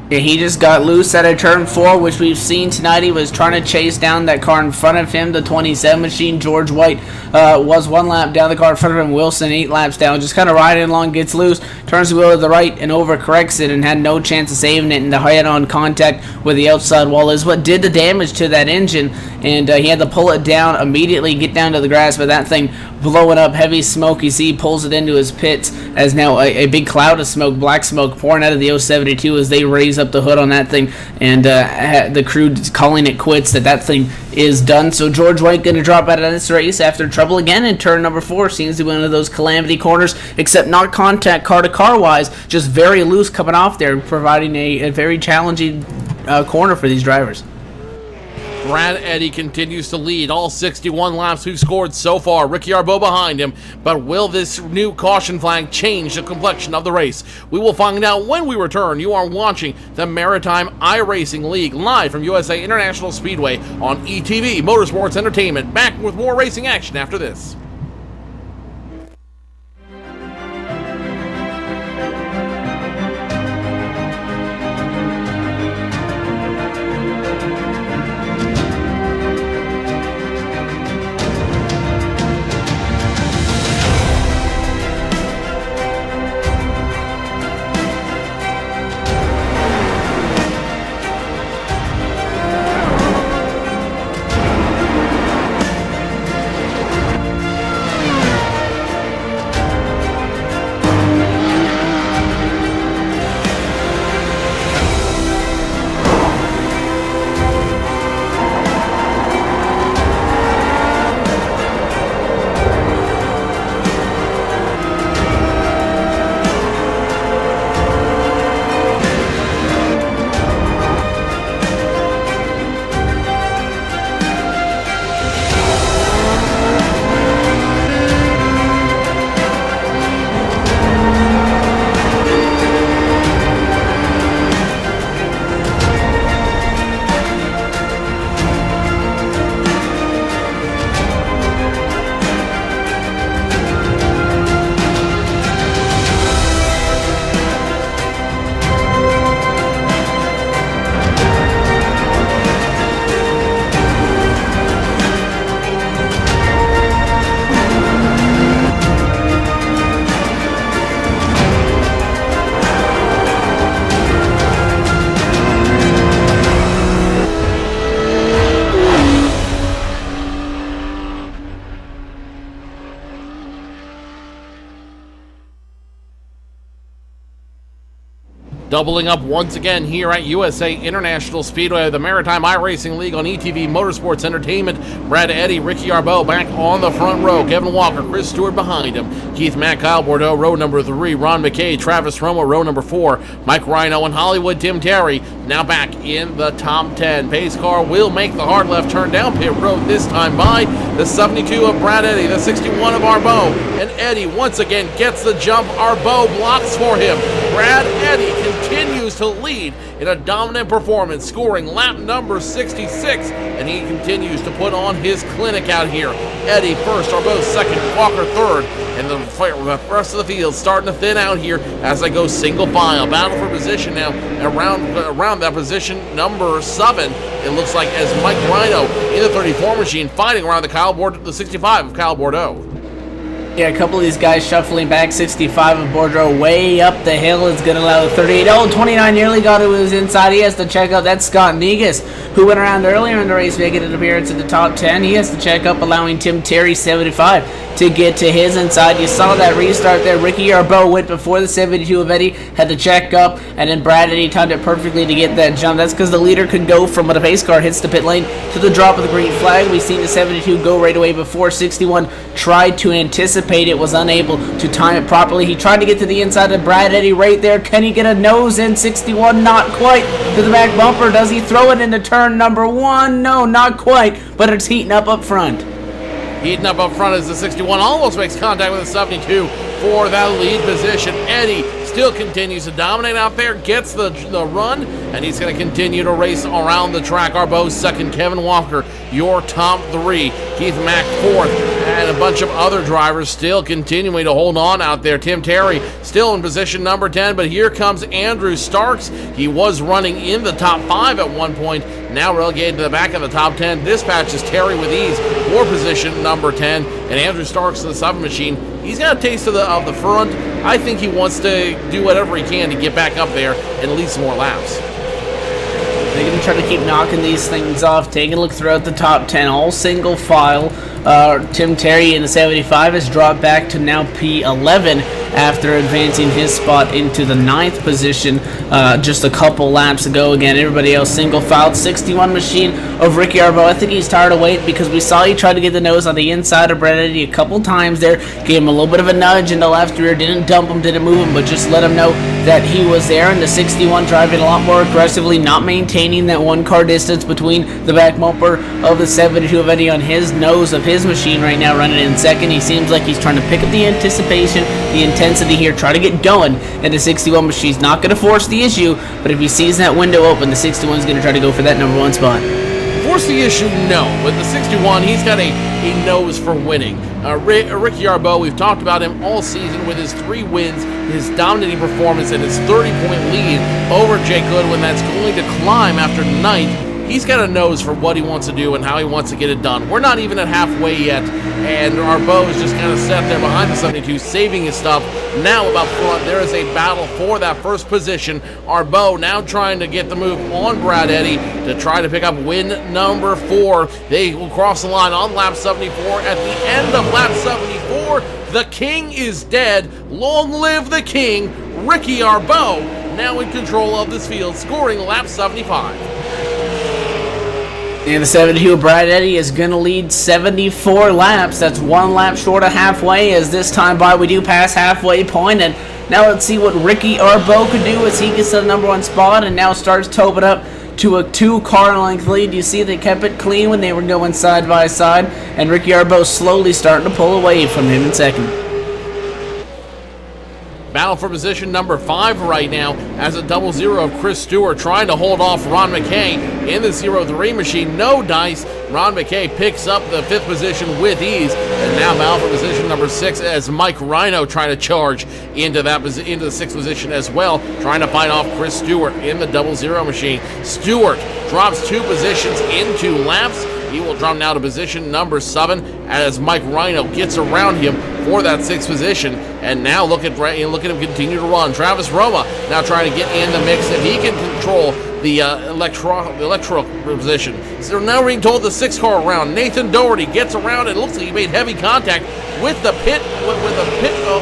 Yeah, he just got loose out of turn 4, which we've seen tonight. He was trying to chase down that car in front of him, the 27 machine. George White was 1 lap down the car in front of him. Wilson 8 laps down, just kind of riding along, gets loose, turns the wheel to the right and overcorrects it and had no chance of saving it, and the head-on contact with the outside wall is what did the damage to that engine, and he had to pull it down immediately, get down to the grass, but that thing blowing up, heavy smoke. You see he pulls it into his pits as now a big cloud of smoke, black smoke, pouring out of the 072 as they raise up the hood on that thing, and the crew calling it quits, that thing is done. So George White going to drop out of this race after trouble again in turn number 4. Seems to be one of those calamity corners, except not contact car-to-car wise, just very loose coming off there, providing a very challenging corner for these drivers. Brad Eddy continues to lead all 61 laps we've scored so far. Ricky Arbeau behind him, but will this new caution flag change the complexion of the race? We will find out when we return. You are watching the Maritime iRacing League live from USA International Speedway on ETV Motorsports Entertainment. Back with more racing action after this. Doubling up once again here at USA International Speedway, the Maritime iRacing League on ETV Motorsports Entertainment. Brad Eddy, Ricky Arbeau back on the front row. Kevin Walker, Chris Stewart behind him. Keith Mack, Kyle Bordeaux, row number 3. Ron McKay, Travis Romo, row number 4. Mike Rhino and Hollywood Tim Terry now back in the top 10. Pace car will make the hard left turn down pit road this time by the 72 of Brad Eddy, the 61 of Arbeau. And Eddy once again gets the jump. Arbeau blocks for him. Brad Eddy continues to lead in a dominant performance, scoring lap number 66, and he continues to put on his clinic out here. Eddy first, Arbeau second, Walker third, and the rest of the field starting to thin out here as they go single file. Battle for position now around that position number 7. It looks like as Mike Rhino in the 34 machine fighting around the 65 of Kyle Bordeaux. Yeah, a couple of these guys shuffling back. 65 of Bordeaux way up the hill is going to allow the 38. Oh, 29 nearly got to his inside. He has to check up. That's Scott Negus, who went around earlier in the race, making an appearance in the top 10. He has to check up, allowing Tim Terry, 75, to get to his inside. You saw that restart there. Ricky Arbeau went before the 72 of Eddy, had to check up, and then Brad Eddy timed it perfectly to get that jump. That's because the leader could go from when a pace car hits the pit lane to the drop of the green flag. We've seen the 72 go right away before. 61 tried to anticipate it, was unable to time it properly. He tried to get to the inside of Brad Eddy right there. Can he get a nose in? 61, not quite. To the back bumper. Does he throw it into turn number 1? No, not quite, but it's heating up front. Heating up front as the 61 almost makes contact with the 72 for that lead position. Eddy still continues to dominate out there, gets the run, and he's going to continue to race around the track. Arbeau second, Kevin Walker, your top 3. Keith Mack fourth, and a bunch of other drivers still continuing to hold on out there. Tim Terry still in position number 10, but here comes Andrew Starks. He was running in the top 5 at one point, now relegated to the back of the top 10. Dispatches Terry with ease for position number 10, and Andrew Starks in the 7 machine. He's got a taste of the front. I think he wants to do whatever he can to get back up there and lead some more laps. They're going to try to keep knocking these things off. Taking a look throughout the top 10, all single file. Tim Terry in the 75 has dropped back to now P11 after advancing his spot into the 9th position just a couple laps ago. Again, everybody else single file. 61 machine of Ricky Arbeau. I think he's tired of waiting because we saw he tried to get the nose on the inside of Brad Eddy a couple times there. Gave him a little bit of a nudge in the left rear. Didn't dump him, didn't move him, but just let him know that he was there. And the 61 driving a lot more aggressively, not maintaining that 1 car distance between the back bumper of the 72 of Eddy on his nose of his machine right now, running in second. He seems like he's trying to pick up the anticipation, the intensity here, try to get going, and the 61 machine's not going to force the issue, but if he sees that window open, the 61 is going to try to go for that number 1 spot. Force the issue, no. With the 61, he's got a nose for winning. Ricky Arbeau, we've talked about him all season with his 3 wins, his dominating performance, and his 30-point lead over Jake Goodwin that's going to climb after 9th. He's got a nose for what he wants to do and how he wants to get it done. We're not even at halfway yet, and Arbeau is just kind of sat there behind the 72, saving his stuff. Now about front, there is a battle for that first position. Arbeau now trying to get the move on Brad Eddy to try to pick up win number 4. They will cross the line on lap 74. At the end of lap 74, the king is dead. Long live the king. Ricky Arbeau now in control of this field, scoring lap 75. And the 72 Brad Eddy is going to lead 74 laps. That's 1 lap short of halfway, as this time by we do pass halfway point. And now let's see what Ricky Arbeau could do as he gets to the number 1 spot and now starts towing up to a 2-car length lead. You see they kept it clean when they were going side by side, and Ricky Arbeau slowly starting to pull away from him in second. Battle for position number 5 right now as a 00 of Chris Stewart trying to hold off Ron McKay in the 03 machine. No dice. Ron McKay picks up the 5th position with ease, and now battle for position number 6 as Mike Rhino trying to charge into the 6th position as well, trying to fight off Chris Stewart in the 00 machine. Stewart drops 2 positions in 2 laps. He will drop now to position number 7 as Mike Rhino gets around him for that 6th position. And now look at him continue to run. Travis Roma now trying to get in the mix. If he can control the electro position. So now we're being told the 6th car around. Nathan Doherty gets around and looks like he made heavy contact with the pit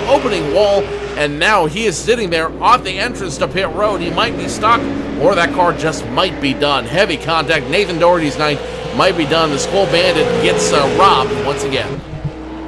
opening wall. and now he is sitting there off the entrance to pit road. He might be stuck, or that car just might be done. Heavy contact. Nathan Doherty's night might be done. The Skull Bandit gets robbed once again.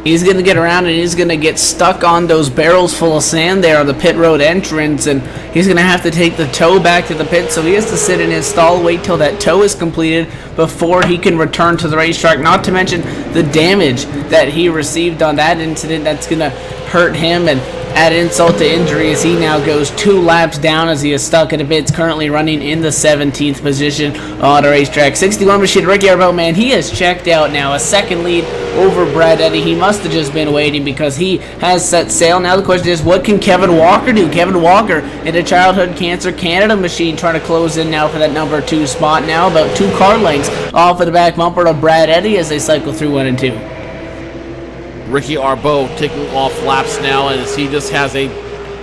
He's going to get around and he's going to get stuck on those barrels full of sand there on the pit road entrance, and he's going to have to take the tow back to the pit, so he has to sit in his stall, wait till that tow is completed before he can return to the racetrack, not to mention the damage that he received on that incident. That's going to hurt him and add insult to injury as he now goes 2 laps down as he is stuck in the pits, currently running in the 17th position on the racetrack. 61 machine Ricky Arbeau, man, he has checked out now, a second lead over Brad Eddy. He must have just been waiting because he has set sail. Now the question is, what can Kevin Walker do? Kevin Walker in the Childhood Cancer Canada machine trying to close in now for that number 2 spot, now about 2 car lengths off of the back bumper of Brad Eddy as they cycle through 1 and 2. Ricky Arbeau taking off laps now as he just has a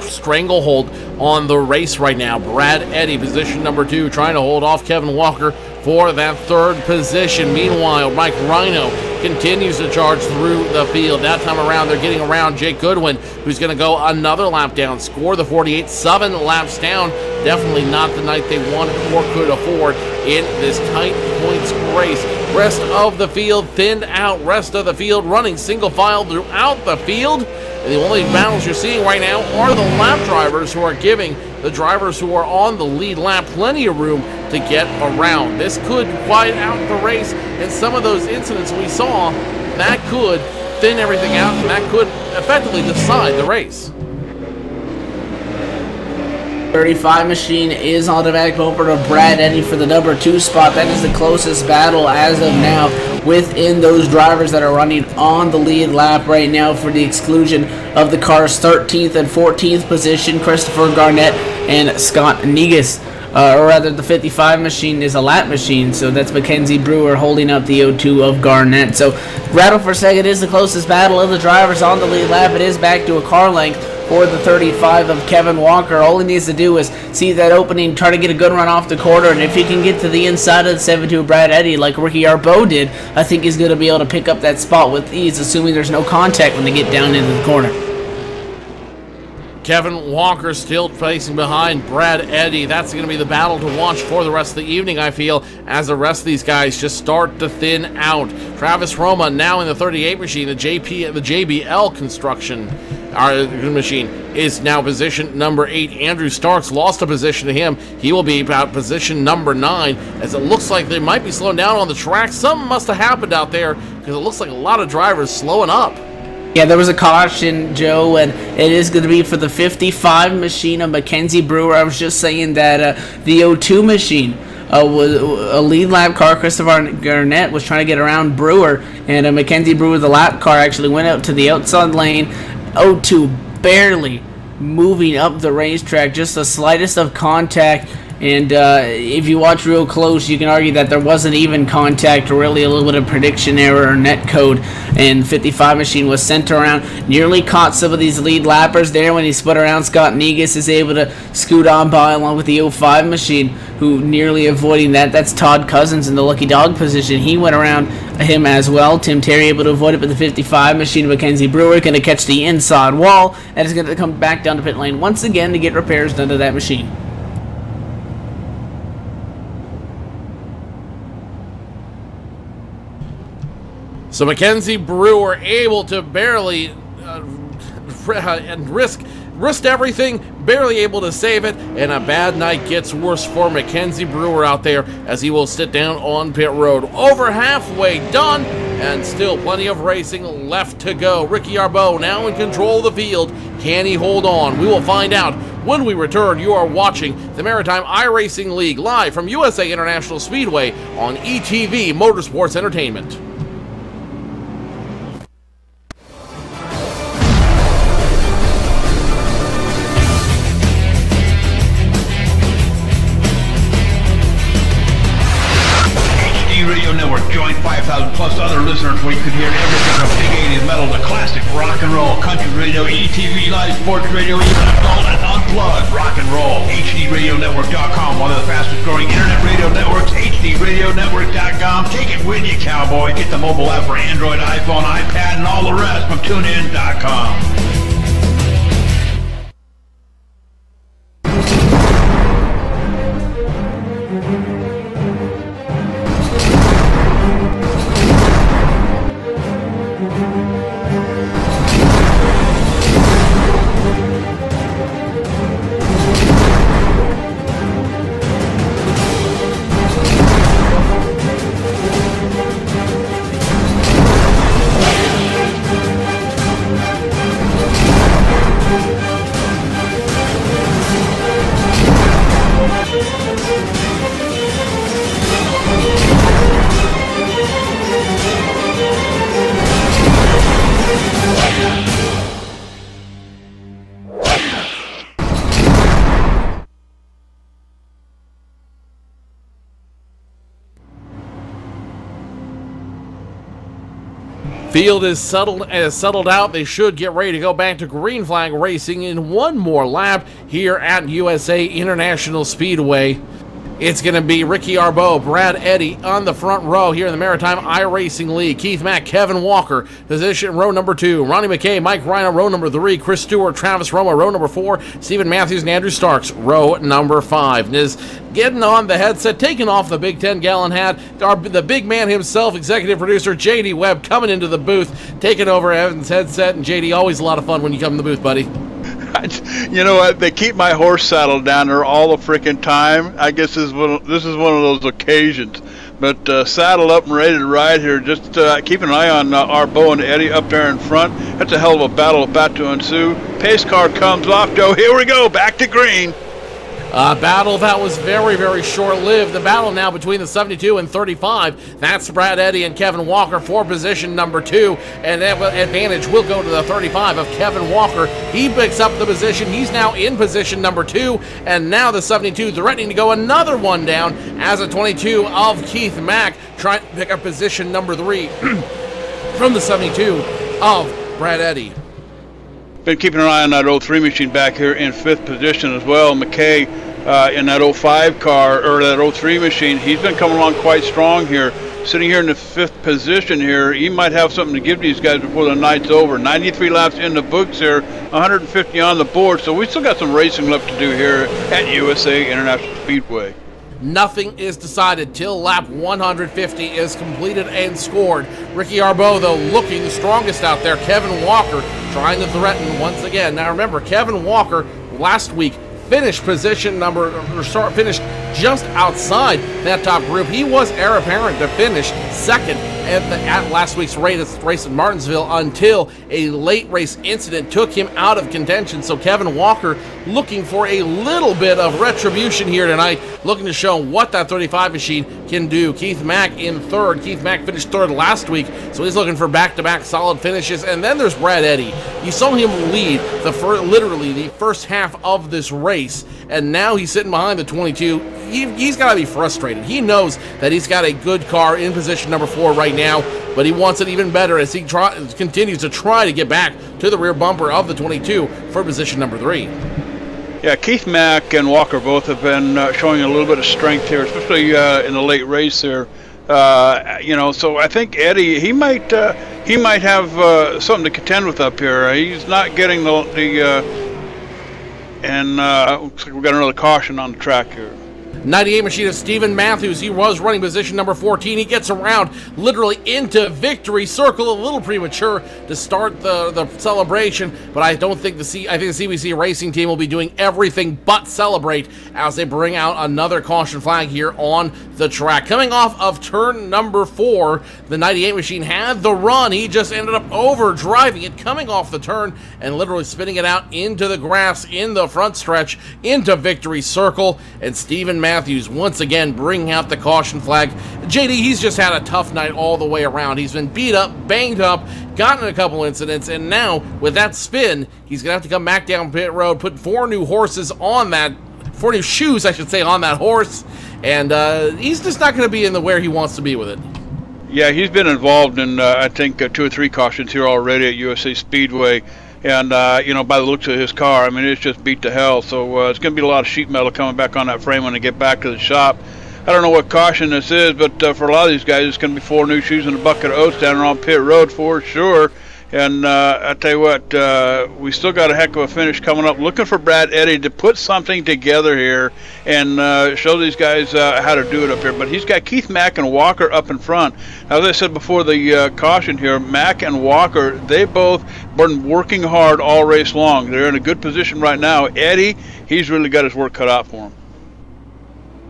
stranglehold on the race right now. Brad Eddy, position number 2, trying to hold off Kevin Walker for that 3rd position. Meanwhile, Mike Rhino continues to charge through the field. That time around, they're getting around Jake Goodwin, who's going to go another lap down, score the 48, 7 laps down. Definitely not the night they wanted or could afford in this tight points race. Rest of the field thinned out. Rest of the field running single file throughout the field. And the only battles you're seeing right now are the lap drivers, who are giving the drivers who are on the lead lap plenty of room to get around. This could quiet out the race, and some of those incidents we saw, that could thin everything out, and that could effectively decide the race. 35 machine is on the back bumper of Brad Eddy for the number 2 spot. That is the closest battle as of now within those drivers that are running on the lead lap right now, for the exclusion of the car's 13th and 14th position, Christopher Garnett and Scott Negus. Or rather, the 55 machine is a lap machine, so that's Mackenzie Brewer holding up the O2 of Garnett. So Rattle for Second is the closest battle of the drivers on the lead lap. It is back to a car length for the 35 of Kevin Walker. All he needs to do is see that opening, try to get a good run off the quarter, and if he can get to the inside of the 72 of Brad Eddy like Ricky Arbeau did, I think he's going to be able to pick up that spot with ease, assuming there's no contact when they get down into the corner. Kevin Walker still placing behind Brad Eddy. That's going to be the battle to watch for the rest of the evening, I feel, as the rest of these guys just start to thin out. Travis Roma now in the 38 machine, the JBL construction machine, is now position number 8. Andrew Starks lost a position to him. He will be about position number 9, as it looks like they might be slowing down on the track. Something must have happened out there, because it looks like a lot of drivers slowing up. Yeah, there was a caution, Joe, and it is going to be for the 55 machine of Mackenzie Brewer. I was just saying that the O2 machine was a lead lap car. Christopher Garnett was trying to get around Brewer, and Mackenzie Brewer, the lap car, actually went out to the outside lane. O2 barely moving up the racetrack, just the slightest of contact. And if you watch real close, you can argue that there wasn't even contact, or really a little bit of prediction error or net code. And 55 machine was sent around, nearly caught some of these lead lappers there when he split around. Scott Negus is able to scoot on by along with the 05 machine, who nearly avoiding that. That's Todd Cousins in the lucky dog position. He went around him as well. Tim Terry able to avoid it, but the 55 machine of Mackenzie Brewer going to catch the inside wall, and is going to come back down to pit lane once again to get repairs done to that machine. So Mackenzie Brewer able to barely and risked everything, barely able to save it, and a bad night gets worse for Mackenzie Brewer out there as he will sit down on pit road. Over halfway done, and still plenty of racing left to go. Ricky Arbeau now in control of the field. Can he hold on? We will find out when we return. You are watching the Maritime iRacing League live from USA International Speedway on ETV Motorsports Entertainment. Join 5,000 plus other listeners where you can hear everything from big 80s metal to classic rock and roll, country radio, ETV live sports radio, even adult and unplugged rock and roll. HDRadioNetwork.com, one of the fastest growing internet radio networks. HDRadioNetwork.com. Take it with you, cowboy. Get the mobile app for Android, iPhone, iPad, and all the rest from TuneIn.com. Field is settled out. They should get ready to go back to green flag racing in one more lap here at USA International Speedway. It's going to be Ricky Arbeau, Brad Eddy on the front row here in the Maritime iRacing League. Keith Mack, Kevin Walker, position row number 2. Ronnie McKay, Mike Rino, row number 3. Chris Stewart, Travis Romo, row number 4. Stephen Matthews and Andrew Starks, row number 5. And is getting on the headset, taking off the big 10-gallon hat. The big man himself, executive producer J.D. Webb, coming into the booth, taking over Evan's headset. And J.D., always a lot of fun when you come in the booth, buddy. You know what? They keep my horse saddled down there all the freaking time. I guess this is one of those occasions. But saddled up and ready to ride here. Just keep an eye on Arbeau and Eddy up there in front. That's a hell of a battle about to ensue. Pace car comes off, Joe. Here we go, back to green. A battle that was very, very short-lived. The battle now between the 72 and 35. That's Brad Eddy and Kevin Walker for position number 2. And that advantage will go to the 35 of Kevin Walker. He picks up the position. He's now in position number 2. And now the 72 threatening to go another one down as a 22 of Keith Mack trying to pick up position number 3 from the 72 of Brad Eddy. Been keeping an eye on that 03 machine back here in 5th position as well. McKay in that 05 car, or that 03 machine, he's been coming along quite strong here. Sitting here in the 5th position here, he might have something to give these guys before the night's over. 93 laps in the books here, 150 on the board, so we still got some racing left to do here at USA International Speedway. Nothing is decided till lap 150 is completed and scored. Ricky Arbeau, though, looking the strongest out there. Kevin Walker trying to threaten once again. Now remember, Kevin Walker last week finished finished just outside that top group. He was heir apparent to finish second at last week's race in Martinsville until a late race incident took him out of contention. So Kevin Walker looking for a little bit of retribution here tonight, looking to show what that 35 machine can do. Keith Mack in 3rd. Keith Mack finished 3rd last week, so he's looking for back-to-back solid finishes. And then there's Brad Eddy. You saw him lead literally the first half of this race, and now he's sitting behind the 22. He's got to be frustrated. He knows that he's got a good car in position number 4 right now, but he wants it even better as he continues to try to get back to the rear bumper of the 22 for position number 3. Yeah, Keith Mack and Walker both have been showing a little bit of strength here, especially in the late race here. You know, so I think Eddy, he might have something to contend with up here. He's not getting and looks like we got another caution on the track here. 98 machine of Stephen Matthews. He was running position number 14. He gets around literally into victory circle. A little premature to start the celebration, but I think the CBC racing team will be doing everything but celebrate as they bring out another caution flag here on the track. Coming off of turn number 4, the 98 machine had the run. He just ended up over driving it, coming off the turn and literally spinning it out into the grass in the front stretch into victory circle. And Stephen Matthews once again bringing out the caution flag. JD, he's just had a tough night all the way around. He's been beat up, banged up, gotten a couple incidents, and now with that spin, he's gonna have to come back down pit road, put 4 new shoes, I should say, on that horse, and he's just not gonna be in the where he wants to be with it. Yeah, he's been involved in I think 2 or 3 cautions here already at USA Speedway. And, you know, by the looks of his car, I mean, it's just beat to hell. So it's going to be a lot of sheet metal coming back on that frame when they get back to the shop. I don't know what caution this is, but for a lot of these guys, it's going to be 4 new shoes and a bucket of oats down there on pit road for sure. And I tell you what, we still got a heck of a finish coming up. Looking for Brad Eddy to put something together here and show these guys how to do it up here. But he's got Keith Mack and Walker up in front. As I said before the caution here, Mack and Walker, they both been working hard all race long. They're in a good position right now. Eddy, he's really got his work cut out for him.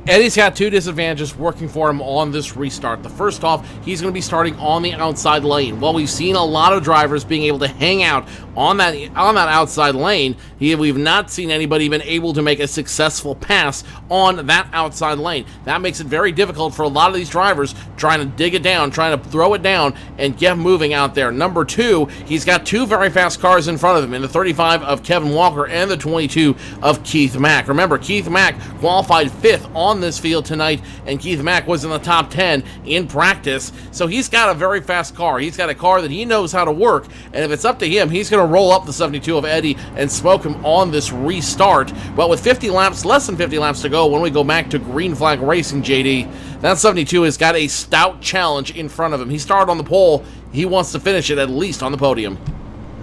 Eddy's got 2 disadvantages working for him on this restart. The first off, he's going to be starting on the outside lane. While we've seen a lot of drivers being able to hang out on that outside lane, we've not seen anybody even able to make a successful pass on that outside lane. That makes it very difficult for a lot of these drivers trying to dig it down, trying to throw it down, and get moving out there. Number 2, he's got 2 very fast cars in front of him, in the 35 of Kevin Walker and the 22 of Keith Mack. Remember, Keith Mack qualified 5th on on this field tonight, and Keith Mack was in the top 10 in practice. So he's got a very fast car. He's got a car that he knows how to work, and if it's up to him, he's going to roll up the 72 of Eddie and smoke him on this restart. But with 50 laps, less than 50 laps to go, when we go back to green flag racing, JD, that 72 has got a stout challenge in front of him. He started on the pole. He wants to finish it at least on the podium.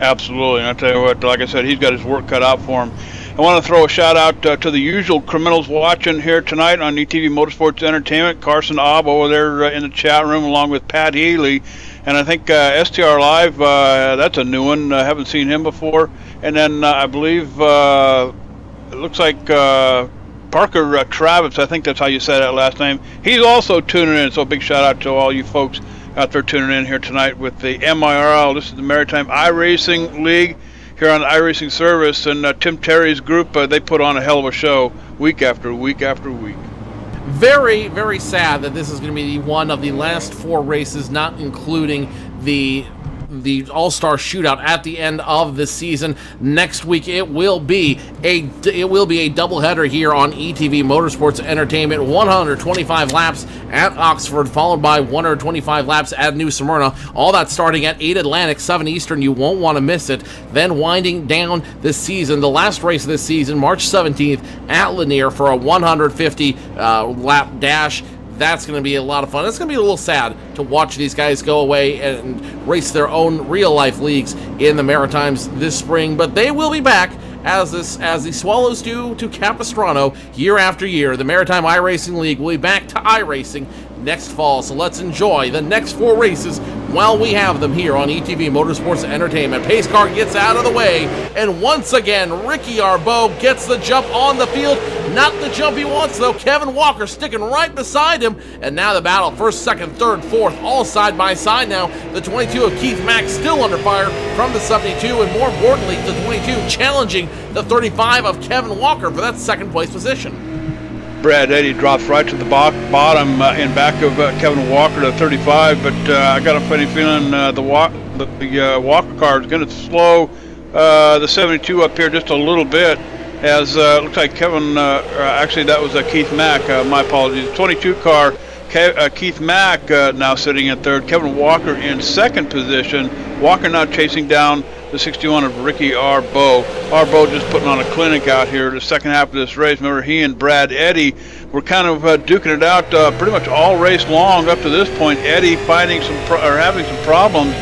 Absolutely. And I tell you what, like I said, he's got his work cut out for him. I want to throw a shout out to the usual criminals watching here tonight on ETV Motorsports Entertainment. Carson Obb over there in the chat room, along with Pat Healy. And I think STR Live, that's a new one. I haven't seen him before. And then I believe it looks like Parker Kravitz, I think that's how you say that last name. He's also tuning in, so big shout out to all you folks out there tuning in here tonight with the MIRL. This is the Maritime iRacing League here on the iRacing service, and Tim Terry's group, they put on a hell of a show week after week after week. Very, very sad that this is going to be one of the last 4 races, not including the All-Star Shootout at the end of the season. Next week it will be a doubleheader here on ETV Motorsports Entertainment. 125 laps at Oxford, followed by 125 laps at New Smyrna. All that starting at 8 Atlantic, 7 Eastern. You won't want to miss it. Then winding down this season, the last race of this season, March 17th at Lanier for a 150 lap dash. That's going to be a lot of fun. It's going to be a little sad to watch these guys go away and race their own real-life leagues in the Maritimes this spring, but they will be back as the Swallows do to Capistrano year after year. The Maritime iRacing League will be back to iRacing next fall, so let's enjoy the next 4 races while we have them here on ETV Motorsports Entertainment. Pace car gets out of the way, and once again, Ricky Arbeau gets the jump on the field. Not the jump he wants, though. Kevin Walker sticking right beside him, and now the battle, first, second, third, fourth, all side by side now. The 22 of Keith Mack still under fire from the 72, and more importantly, the 22 challenging the 35 of Kevin Walker for that second place position. Brad Eddy drops right to the bottom in back of Kevin Walker to 35, but I got a funny feeling the Walker car is going to slow the 72 up here just a little bit, as looks like Kevin, actually that was Keith Mack, my apologies, 22 car, Keith Mack now sitting in third, Kevin Walker in second position, Walker now chasing down the 61 of Ricky Arbeau. Arbeau just putting on a clinic out here the second half of this race. Remember, he and Brad Eddy were kind of duking it out pretty much all race long up to this point. Eddy having some problems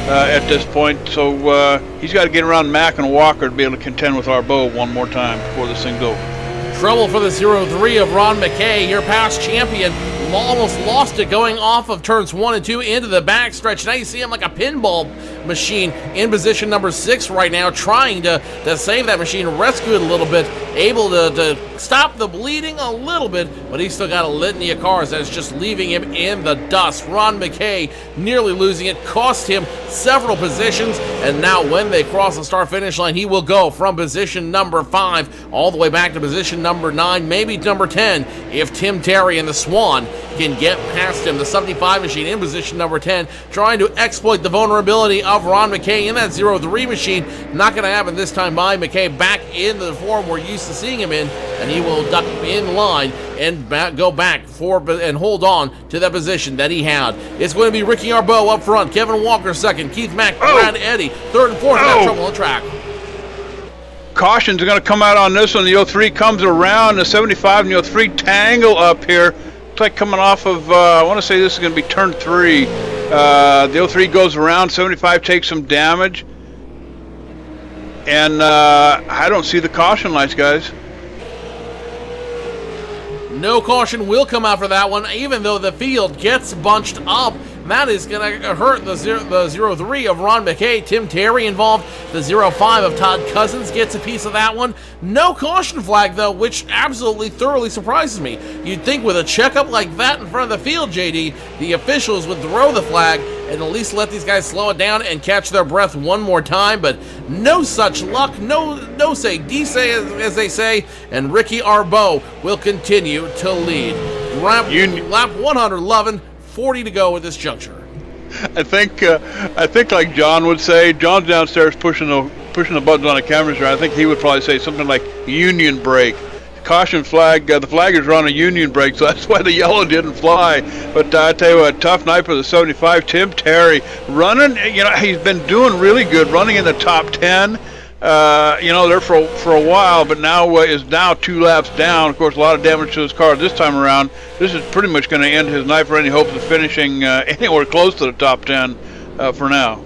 at this point, so he's got to get around Mack and Walker to be able to contend with Arbeau one more time before this thing's over. Trouble for the 03 of Ron McKay, your past champion. Almost lost it going off of turns 1 and 2 into the backstretch. Now you see him like a pinball machine in position number 6 right now, trying to save that machine, rescue it a little bit, able to stop the bleeding a little bit, but he's still got a litany of cars that's just leaving him in the dust. Ron McKay nearly losing it, cost him several positions, and now when they cross the start-finish line, he will go from position number 5 all the way back to position number 9, maybe number 10, if Tim Terry and the Swan can get past him. The 75 machine in position number 10, trying to exploit the vulnerability of Ron McKay in that 03 machine. Not going to happen this time by McKay, back in the form we're used to seeing him in, and he will duck in line and go back and hold on to that position that he had. It's going to be Ricky Arbeau up front, Kevin Walker second, Keith Mack, Brad Eddy third and fourth. Got trouble on the track. Cautions are going to come out on this one. The 03 comes around, the 75 and the 03 tangle up here. Looks like coming off of, I want to say this is going to be turn 3. The 03 goes around, 75 takes some damage. And I don't see the caution lights, guys. No caution will come out for that one, even though the field gets bunched up. That is going to hurt the 03 of Ron McKay. Tim Terry involved. The 05 of Todd Cousins gets a piece of that one. No caution flag, though, which absolutely thoroughly surprises me. You'd think with a checkup like that in front of the field, JD, the officials would throw the flag and at least let these guys slow it down and catch their breath one more time, but no such luck, no say dice, as they say, and Ricky Arbeau will continue to lead. Lap 111, 40 to go at this juncture. I think like John would say, John's downstairs pushing the buttons on the cameras here. I think he would probably say something like union break. that caution flag, the flaggers are on a union break, so that's why the yellow didn't fly. But I tell you what, tough night for the 75. Tim Terry running, you know, he's been doing really good, running in the top 10. You know, there for a while, but now is now 2 laps down. Of course, a lot of damage to his car this time around. This is pretty much going to end his night for any hopes of finishing anywhere close to the top 10 for now.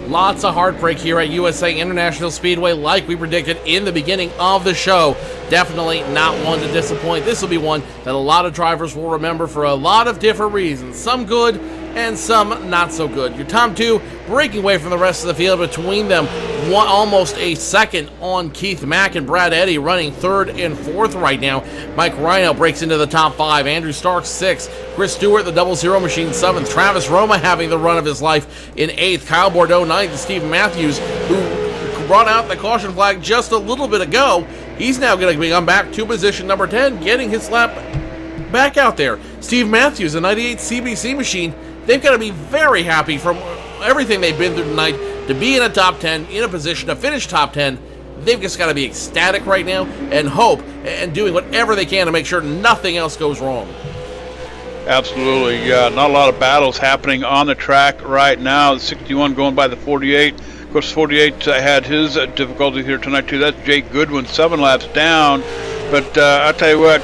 Lots of heartbreak here at USA International Speedway, like we predicted in the beginning of the show. Definitely not one to disappoint. This will be one that a lot of drivers will remember for a lot of different reasons. Some good and some not so good. Your Tom 2 breaking away from the rest of the field. Between them, almost a second on Keith Mack and Brad Eddy, running 3rd and 4th right now. Mike Rhino breaks into the top 5. Andrew Stark 6th. Chris Stewart, the 00 machine, 7th. Travis Roma having the run of his life in 8th. Kyle Bordeaux 9th. And Steve Matthews, who brought out the caution flag just a little bit ago, he's now going to come back to position number 10, getting his lap back out there. Steve Matthews, a 98 CBC machine, they've got to be very happy from everything they've been through tonight to be in a top 10, in a position to finish top 10. They've just got to be ecstatic right now and hope and doing whatever they can to make sure nothing else goes wrong. Absolutely. Not a lot of battles happening on the track right now. The 61 going by the 48. Of course, 48 had his difficulty here tonight, too. That's Jake Goodwin, 7 laps down. But I'll tell you what,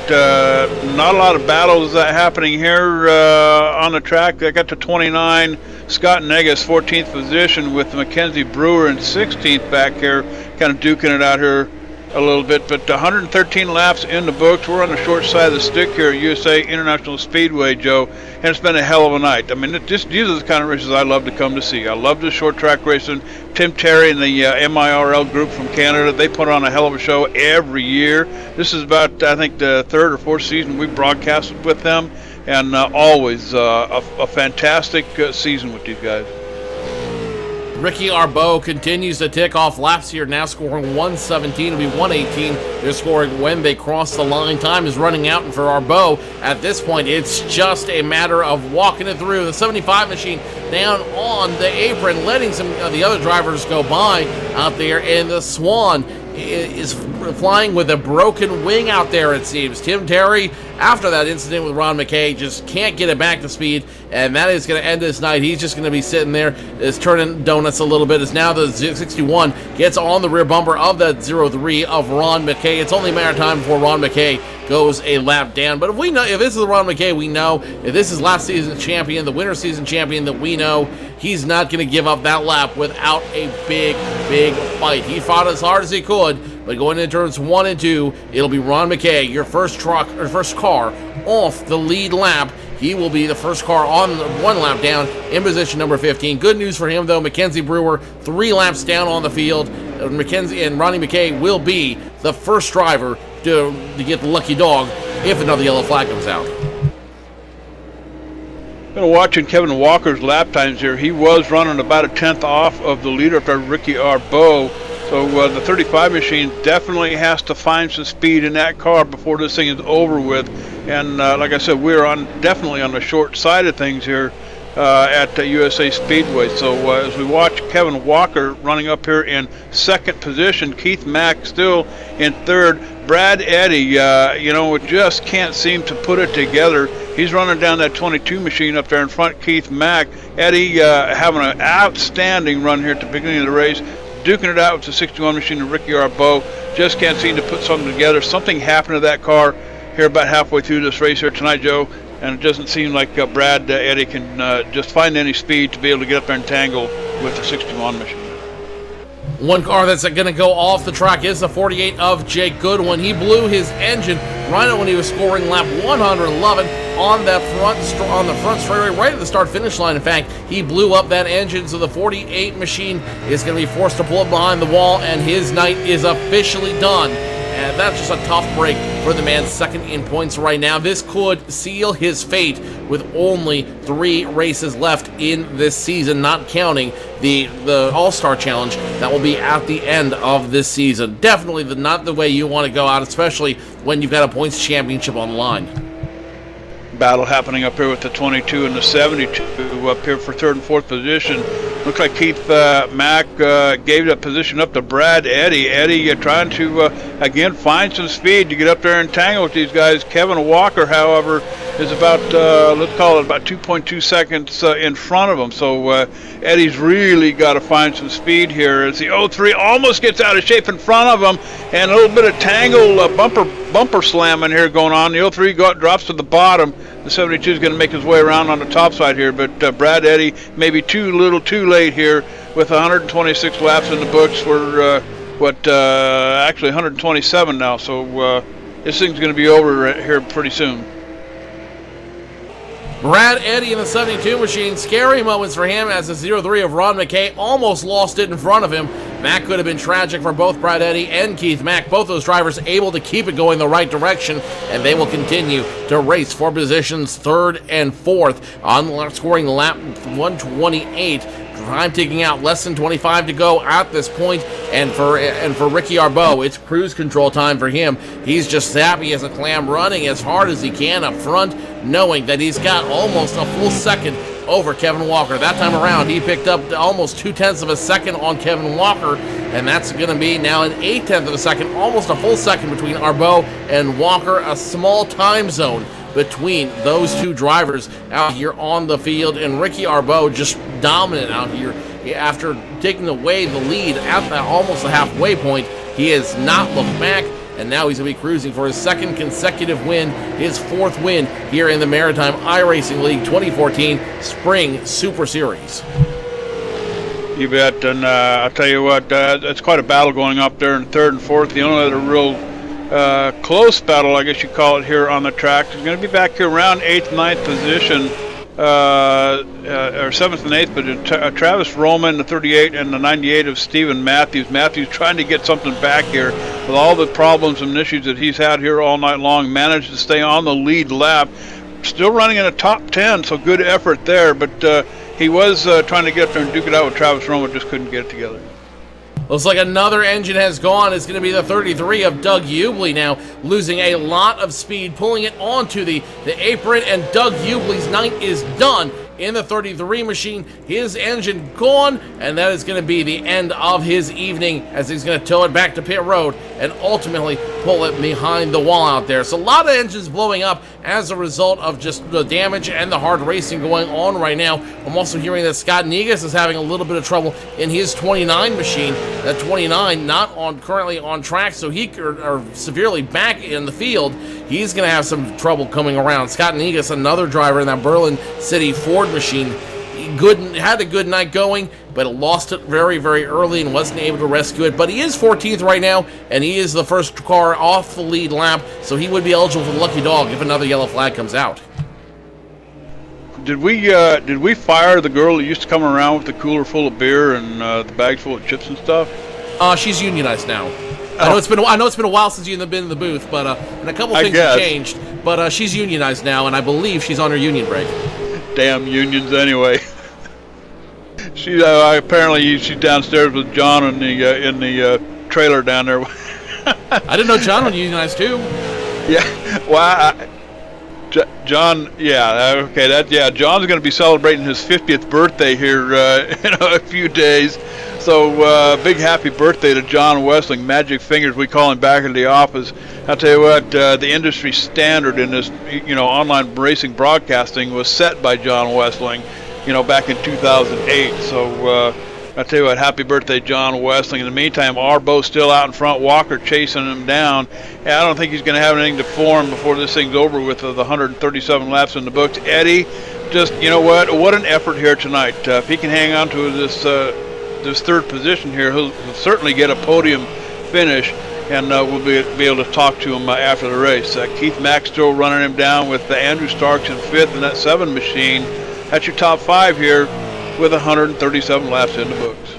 not a lot of battles happening here on the track. They got to 29. Scott Negus, 14th position, with Mackenzie Brewer in 16th back here, kind of duking it out here a little bit. But 113 laps in the books. We're on the short side of the stick here at USA International Speedway, Joe, and it's been a hell of a night. I mean, these are the kind of races I love to come to see. I love the short track racing. Tim Terry and the MIRL group from Canada, they put on a hell of a show every year. This is about, I think, the 3rd or 4th season we broadcasted with them, and always a fantastic season with these guys. Ricky Arbeau continues to tick off laps here, now scoring 117 to be 118. They're scoring when they cross the line. Time is running out, and for Arbeau, at this point, it's just a matter of walking it through. The 75 machine down on the apron, letting some of the other drivers go by out there, and the Swan is flying with a broken wing out there, it seems. Tim Terry, after that incident with Ron McKay, just can't get it back to speed, and that is going to end this night. He's just going to be sitting there, is turning donuts a little bit, as now the 61 gets on the rear bumper of that 03 of Ron McKay. It's only a matter of time before Ron McKay goes a lap down. But if we know, if this is the Ron McKay we know, if this is last season's champion, the winter season champion that we know, he's not going to give up that lap without a big fight. He fought as hard as he could, but going into turns 1 and 2, it'll be Ron McKay, your first car off the lead lap. He will be the first car on 1 lap down in position number 15. Good news for him, though. Mackenzie Brewer, 3 laps down on the field. Mackenzie and Ronnie McKay will be the first driver to get the lucky dog if another yellow flag comes out. Been watching Kevin Walker's lap times here. He was running about a 10th off of the leader after Ricky Arbeau. So the 35 machine definitely has to find some speed in that car before this thing is over with. And like I said, we're definitely on the short side of things here at USA Speedway. So as we watch Kevin Walker running up here in 2nd position, Keith Mack still in 3rd. Brad Eddy, you know, just can't seem to put it together. He's running down that 22 machine up there in front. Keith Mack, Eddy having an outstanding run here at the beginning of the race, duking it out with the 61 machine of Ricky Arbeau. Just can't seem to put something together. Something happened to that car here about halfway through this race here tonight, Joe, and it doesn't seem like Brad Eddy can just find any speed to be able to get up there and tangle with the 61 machine. One car that's going to go off the track is the 48 of Jake Goodwin. He blew his engine right when he was scoring lap 111 on the front straightaway right at the start-finish line. In fact, he blew up that engine, so the 48 machine is going to be forced to pull up behind the wall, and his night is officially done. And that's just a tough break for the man, 2nd in points right now. This could seal his fate with only 3 races left in this season, not counting the All-Star Challenge that will be at the end of this season. Definitely not the way you want to go out, especially when you've got a points championship on the line. Battle happening up here with the 22 and the 72 up here for 3rd and 4th position. Looks like Keith Mack gave that position up to Brad Eddy. Eddy trying to, again, find some speed to get up there and tangle with these guys. Kevin Walker, however, is about, let's call it about 2.2 seconds in front of him. So Eddy's really got to find some speed here as the 03 almost gets out of shape in front of him. And a little bit of tangle, bumper slamming here going on. The 03 drops to the bottom. The 72 is going to make his way around on the top side here, but Brad Eddy maybe too late here with 126 laps in the books for actually 127 now. So this thing's going to be over here pretty soon. Brad Eddy in the 72 machine. Scary moments for him as the 03 of Ron McKay almost lost it in front of him. That could have been tragic for both Brad Eddy and Keith Mack. Both those drivers able to keep it going the right direction, and they will continue to race for positions 3rd and 4th on scoring lap 128. Time ticking out, less than 25 to go at this point, and for Ricky Arbeau, it's cruise control time for him. He's just happy as a clam, running as hard as he can up front, knowing that he's got almost a full second over Kevin Walker. That time around, he picked up almost 0.2 of a second on Kevin Walker, and that's going to be now an 0.8 of a second, almost a full second between Arbeau and Walker. A small time zone between those two drivers out here on the field, and Ricky Arbeau just dominant out here after taking away the lead at almost the halfway point. He has not looked back, and now he's going to be cruising for his 2nd consecutive win, his 4th win here in the Maritime iRacing League 2014 Spring Super Series. You bet, and I'll tell you what, it's quite a battle going up there in 3rd and 4th. The only other real close battle, I guess you call it, here on the track is going to be back here around 8th, 9th position, or 7th and 8th, but Travis Roman, the 38, and the 98 of Stephen Matthews. Matthews trying to get something back here with all the problems and issues that he's had here all night long. Managed to stay on the lead lap, still running in a top 10, so good effort there, but he was trying to get up there and duke it out with Travis Roman, just couldn't get it together. Looks like another engine has gone. It's going to be the 33 of Doug Ubley now, losing a lot of speed, pulling it onto the apron, and Doug Ubley's night is done in the 33 machine. His engine gone, and that is going to be the end of his evening as he's going to tow it back to pit road and ultimately pull it behind the wall out there. So a lot of engines blowing up as a result of just the damage and the hard racing going on right now. I'm also hearing that Scott Negus is having a little bit of trouble in his 29 machine. That 29 not currently on track, so he are severely back in the field. He's going to have some trouble coming around. Scott Negus, another driver in that Berlin City Ford machine, had a good night going, but lost it very, very early and wasn't able to rescue it. But he is 14th right now, and he is the first car off the lead lap, so he would be eligible for the lucky dog if another yellow flag comes out. Did we fire the girl that used to come around with the cooler full of beer and the bags full of chips and stuff? She's unionized now. I know it's been a while since you've been in the booth, but and a couple things have changed. But she's unionized now, and I believe she's on her union break. Damn unions, anyway. She apparently she's downstairs with John in the trailer down there. I didn't know John was unionized too. Yeah, well, John. Yeah, okay. John's going to be celebrating his 50th birthday here in a few days. So big happy birthday to John Westling, Magic Fingers we call him back in the office. I'll tell you what, the industry standard in this, online racing broadcasting was set by John Westling, back in 2008. So I'll tell you what, happy birthday, John Westling. In the meantime, Arbeau still out in front, Walker chasing him down. And I don't think he's going to have anything to form before this thing's over with the 137 laps in the books. Eddy, just, what an effort here tonight. If he can hang on to this 3rd position here, he'll certainly get a podium finish, and we'll be able to talk to him after the race. Keith Mack still running him down with Andrew Starks in 5th in that 7 machine. That's your top 5 here with 137 laps in the books.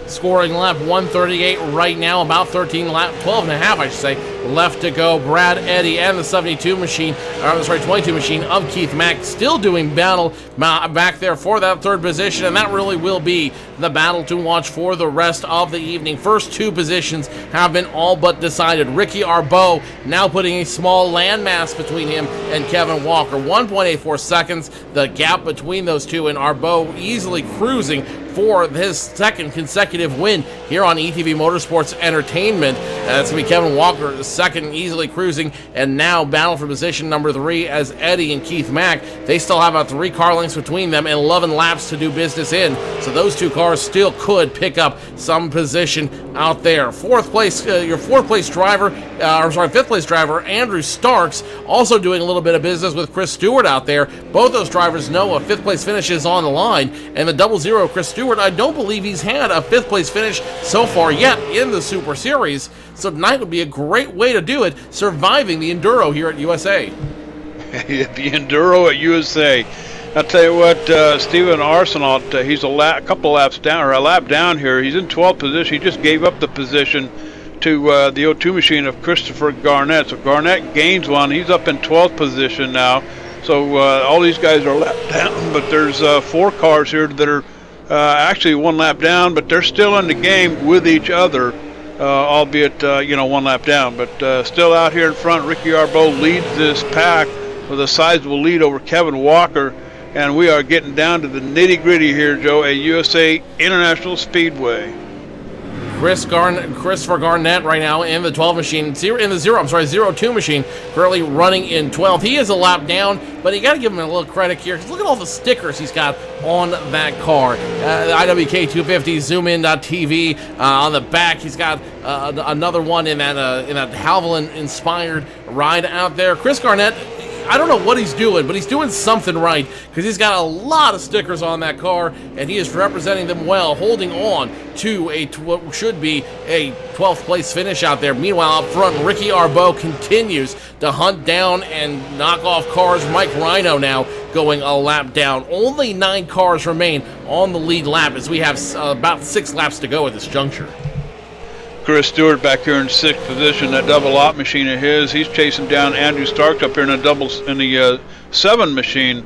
Scoring lap 138 right now, about 12 and a half, I should say, left to go. Brad Eddy and the 22 machine of Keith Mack still doing battle back there for that third position, and that really will be the battle to watch for the rest of the evening. First two positions have been all but decided. Ricky Arbeau now putting a small landmass between him and Kevin Walker. 1.84 seconds, the gap between those two, and Arbeau easily cruising for his second consecutive win here on ETV Motorsports Entertainment. That's going to be Kevin Walker, second, easily cruising, and now battle for position number 3 as Eddie and Keith Mack. They still have about 3 car lengths between them and 11 laps to do business in, so those two cars still could pick up some position out there. Fifth place driver, Andrew Starks, also doing a little bit of business with Chris Stewart out there. Both those drivers know a 5th place finish is on the line, and the 00 Chris Stewart, I don't believe he's had a 5th place finish so far yet in the Super Series, so tonight would be a great way to do it, surviving the Enduro here at USA. The Enduro at USA. I'll tell you what, Steven Arsenault, he's a couple laps down, or a lap down here. He's in 12th position. He just gave up the position to the 02 machine of Christopher Garnett. So Garnett gains one. He's up in 12th position now. So all these guys are lap down, but there's 4 cars here that are actually 1 lap down, but they're still in the game with each other, albeit 1 lap down. But still out here in front, Ricky Arbeau leads this pack with a sizable lead over Kevin Walker, and we are getting down to the nitty-gritty here, Joe, at USA International Speedway. Christopher Garnett right now in the 12 machine, 02 machine, currently running in 12th. He is a lap down, but you got to give him a little credit here, because look at all the stickers he's got on that car. The IWK 250 zoom-in.tv on the back. He's got another one in that Halvalin-inspired ride out there. Chris Garnett, I don't know what he's doing, but he's doing something right, because he's got a lot of stickers on that car, and he is representing them well, holding on to what should be a 12th place finish out there. Meanwhile, up front, Ricky Arbeau continues to hunt down and knock off cars. Mike Rhino now going a lap down. Only 9 cars remain on the lead lap, as we have about 6 laps to go at this juncture. Chris Stewart back here in 6th position. That double lot machine of his, he's chasing down Andrew Starks up here in the 7 machine.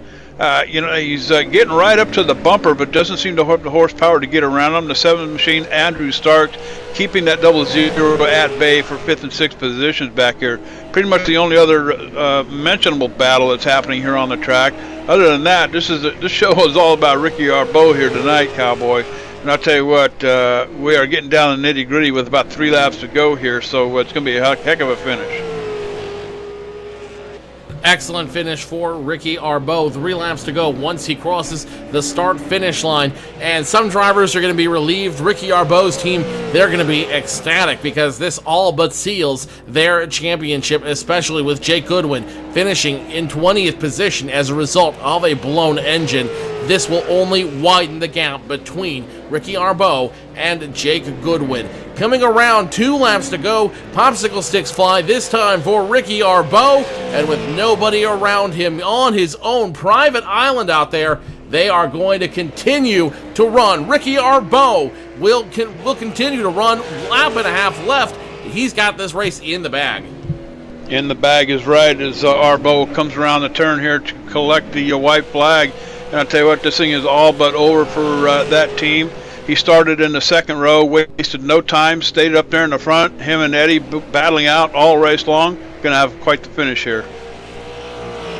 He's getting right up to the bumper, but doesn't seem to have the horsepower to get around him. The 7 machine, Andrew Starks, keeping that 00 at bay for 5th and 6th positions back here. Pretty much the only other mentionable battle that's happening here on the track. Other than that, this show is all about Ricky Arbeau here tonight, Cowboy. And I'll tell you what, we are getting down the nitty-gritty with about 3 laps to go here, so it's going to be a heck of a finish. Excellent finish for Ricky Arbeau. 3 laps to go once he crosses the start-finish line. And some drivers are going to be relieved. Ricky Arbeau's team, they're going to be ecstatic, because this all but seals their championship, especially with Jake Goodwin finishing in 20th position as a result of a blown engine. This will only widen the gap between Ricky Arbeau and Jake Goodwin. Coming around, 2 laps to go. Popsicle sticks fly, this time for Ricky Arbeau, and with nobody around him on his own private island out there, they are going to continue to run. Ricky Arbeau will continue to run. Lap and a half left. He's got this race in the bag. In the bag is right, as Arbeau comes around the turn here to collect the white flag. And I'll tell you what, this thing is all but over for that team. He started in the 2nd row, wasted no time, stayed up there in the front. Him and Eddie battling out all race long. Going to have quite the finish here.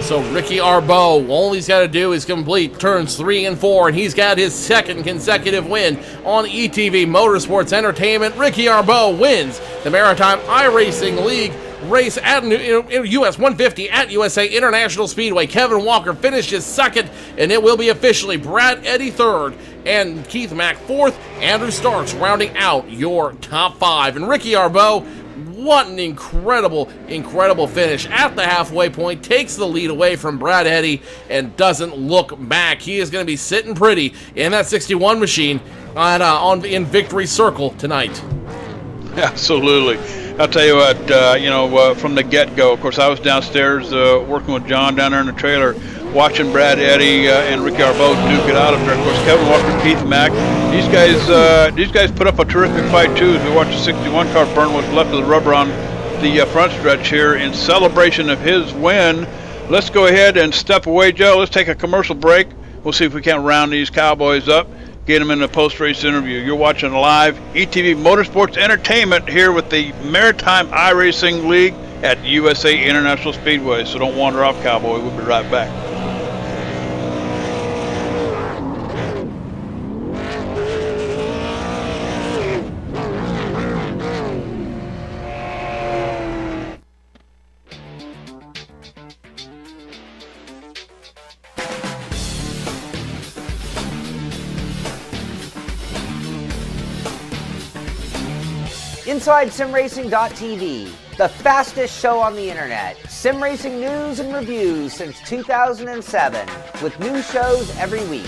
So Ricky Arbeau, all he's got to do is complete turns 3 and 4, and he's got his 2nd consecutive win on ETV Motorsports Entertainment. Ricky Arbeau wins the Maritime iRacing League race at US 150 at USA International Speedway. Kevin Walker finishes 2nd, and it will be officially Brad Eddy 3rd and Keith Mack 4th. Andrew Starks rounding out your top 5. And Ricky Arbeau, what an incredible finish at the halfway point. Takes the lead away from Brad Eddy and doesn't look back. He is going to be sitting pretty in that 61 machine in Victory Circle tonight. Absolutely. I'll tell you what, from the get-go, of course, I was downstairs working with John down there in the trailer, watching Brad Eddy and Ricky Arbeau duke it out up there. Of course, Kevin Walker, Keith Mack, these guys put up a terrific fight too. As we watched the 61 car burn what's left of the rubber on the front stretch here in celebration of his win. Let's go ahead and step away, Joe. Let's take a commercial break. We'll see if we can't round these Cowboys up, get them in a post-race interview. You're watching live ETV Motorsports Entertainment here with the Maritime iRacing League at USA International Speedway. So don't wander off, Cowboy. We'll be right back. Inside SimRacing.tv, the fastest show on the internet. Sim racing news and reviews since 2007, with new shows every week.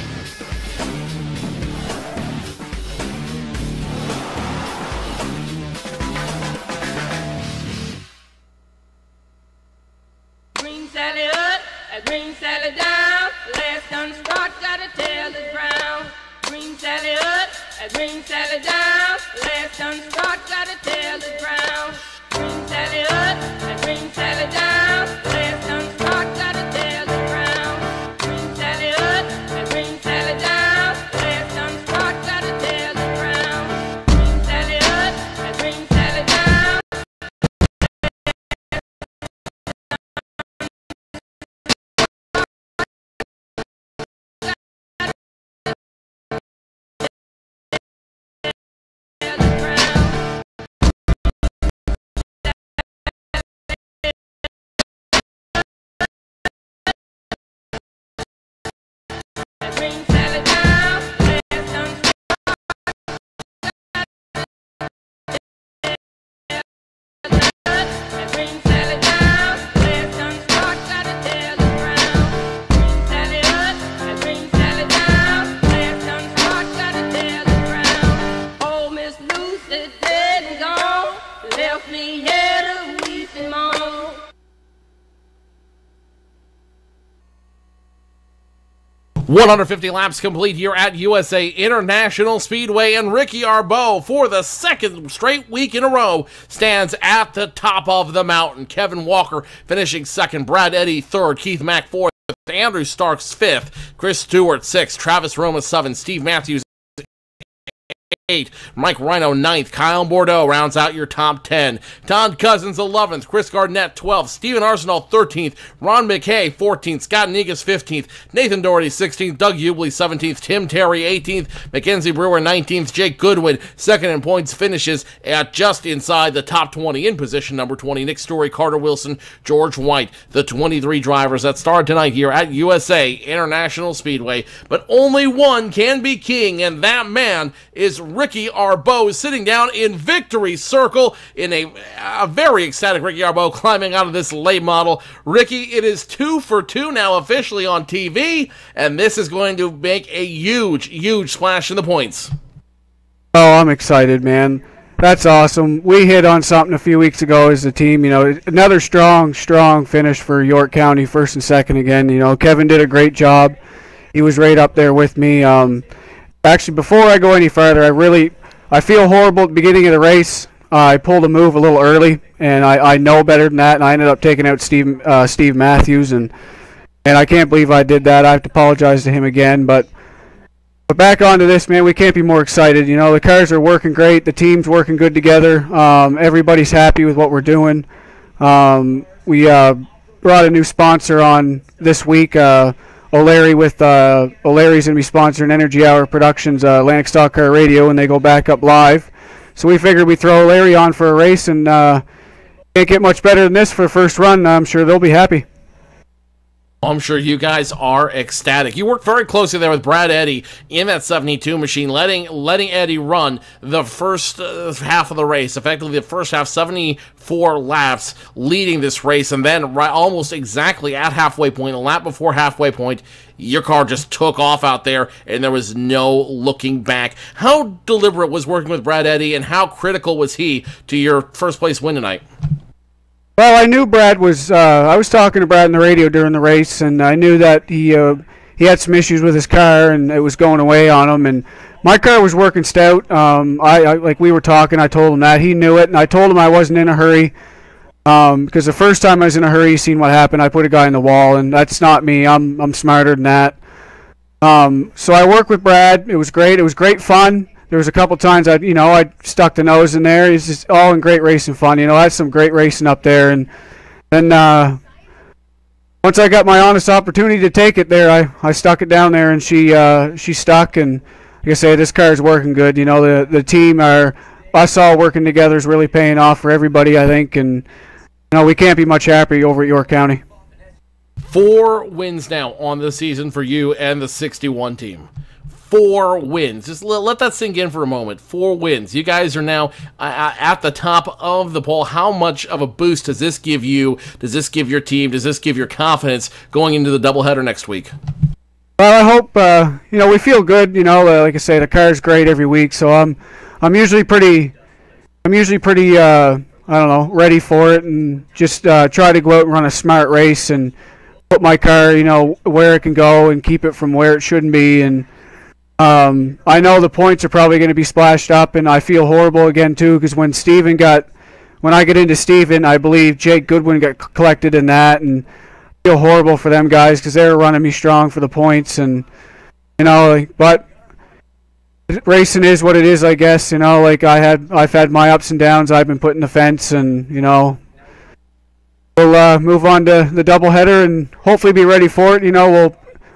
Green Sally up, a green Sally down. Last done start, gotta tell the ground. Green Sally up, a green Sally down. Last done start, gotta tell the ground. Green Sally up, a green Sally down. Last done start, gotta tell the ground. Green Sally up, a green Sally down. Last done start, gotta tell the ground. Green Sally up, a green Sally down. Green Sally down, last done green Sally down, last done start, gotta tell the ground. Green Sally up, green Sally down, last done start, gotta tell the ground. Oh, Miss Lucy dead and gone, left me here to weep and moan. 150 laps complete here at USA International Speedway, and Ricky Arbeau, for the second straight week in a row, stands at the top of the mountain. Kevin Walker finishing second, Brad Eddy third, Keith Mack fourth, Andrew Starks fifth, Chris Stewart sixth, Travis Roma seventh, Steve Matthews 8, Mike Rhino 9th, Kyle Bordeaux rounds out your top 10, Todd Cousins 11th, Chris Gardnett 12th, Steven Arsenal 13th, Ron McKay 14th, Scott Negus 15th, Nathan Doherty 16th, Doug Ubley 17th, Tim Terry 18th, Mackenzie Brewer 19th, Jake Goodwin second in points, finishes at just inside the top 20 in position number 20, Nick Story, Carter Wilson, George White, the 23 drivers that start tonight here at USA International Speedway. But only one can be king, and that man is Ricky Arbeau, sitting down in victory circle in a very ecstatic Ricky Arbeau climbing out of this late model. Ricky, it is 2 for 2 now officially on TV, and this is going to make a huge splash in the points. Oh, I'm excited, man. That's awesome. We hit on something a few weeks ago as a team. You know, another strong finish for York County, first and second again. You know, Kevin did a great job. He was right up there with me. Actually, before I go any further, I feel horrible at the beginning of the race. I pulled a move a little early, and I know better than that, and I ended up taking out Steve Matthews, and I can't believe I did that. I have to apologize to him again, but back onto this, man, we can't be more excited. You know, the cars are working great, the team's working good together, everybody's happy with what we're doing. We brought a new sponsor on this week, O'Leary O'Leary's going to be sponsoring Energy Hour Productions, Atlantic Stock Car Radio, and they go back up live. So we figured we'd throw O'Leary on for a race, and can't get much better than this for the first run. I'm sure they'll be happy. I'm sure you guys are ecstatic. You worked very closely there with Brad Eddy in that 72 machine, letting Eddy run the first half of the race, effectively the first half, 74 laps, leading this race, and then right almost exactly at halfway point, a lap before halfway point, your car just took off out there, and there was no looking back. How deliberate was working with Brad Eddy, and how critical was he to your first place win tonight? Well, I knew Brad was. I was talking to Brad on the radio during the race, and I knew that he had some issues with his car, and it was going away on him. And my car was working stout. I like we were talking. I told him that he knew it, and I told him I wasn't in a hurry. Because the first time I was in a hurry, seen what happened, I put a guy in the wall, and that's not me. I'm smarter than that. So I worked with Brad. It was great. It was great fun. There was a couple times I stuck the nose in there. It's just all in great racing fun. I had some great racing up there, and then once I got my honest opportunity to take it there, I stuck it down there, and she stuck. And like I say, this car is working good. The team us all working together is really paying off for everybody, I think, and we can't be much happier over at York County. 4 wins now on the season for you and the 61 team. 4 wins. Just let that sink in for a moment. 4 wins. You guys are now at the top of the poll. How much of a boost does this give you? Does this give your team? Does this give your confidence going into the doubleheader next week? Well, I hope we feel good. Like I say, the car's great every week, so I'm usually pretty I don't know, ready for it, and just try to go out and run a smart race and put my car where it can go and keep it from where it shouldn't be. And I know the points are probably going to be splashed up, and I feel horrible again too, because when I get into Steven, I believe Jake Goodwin got collected in that, and I feel horrible for them guys because they were running me strong for the points. And but racing is what it is, I guess. I've had my ups and downs. I've been put in the fence, and we'll move on to the doubleheader and hopefully be ready for it.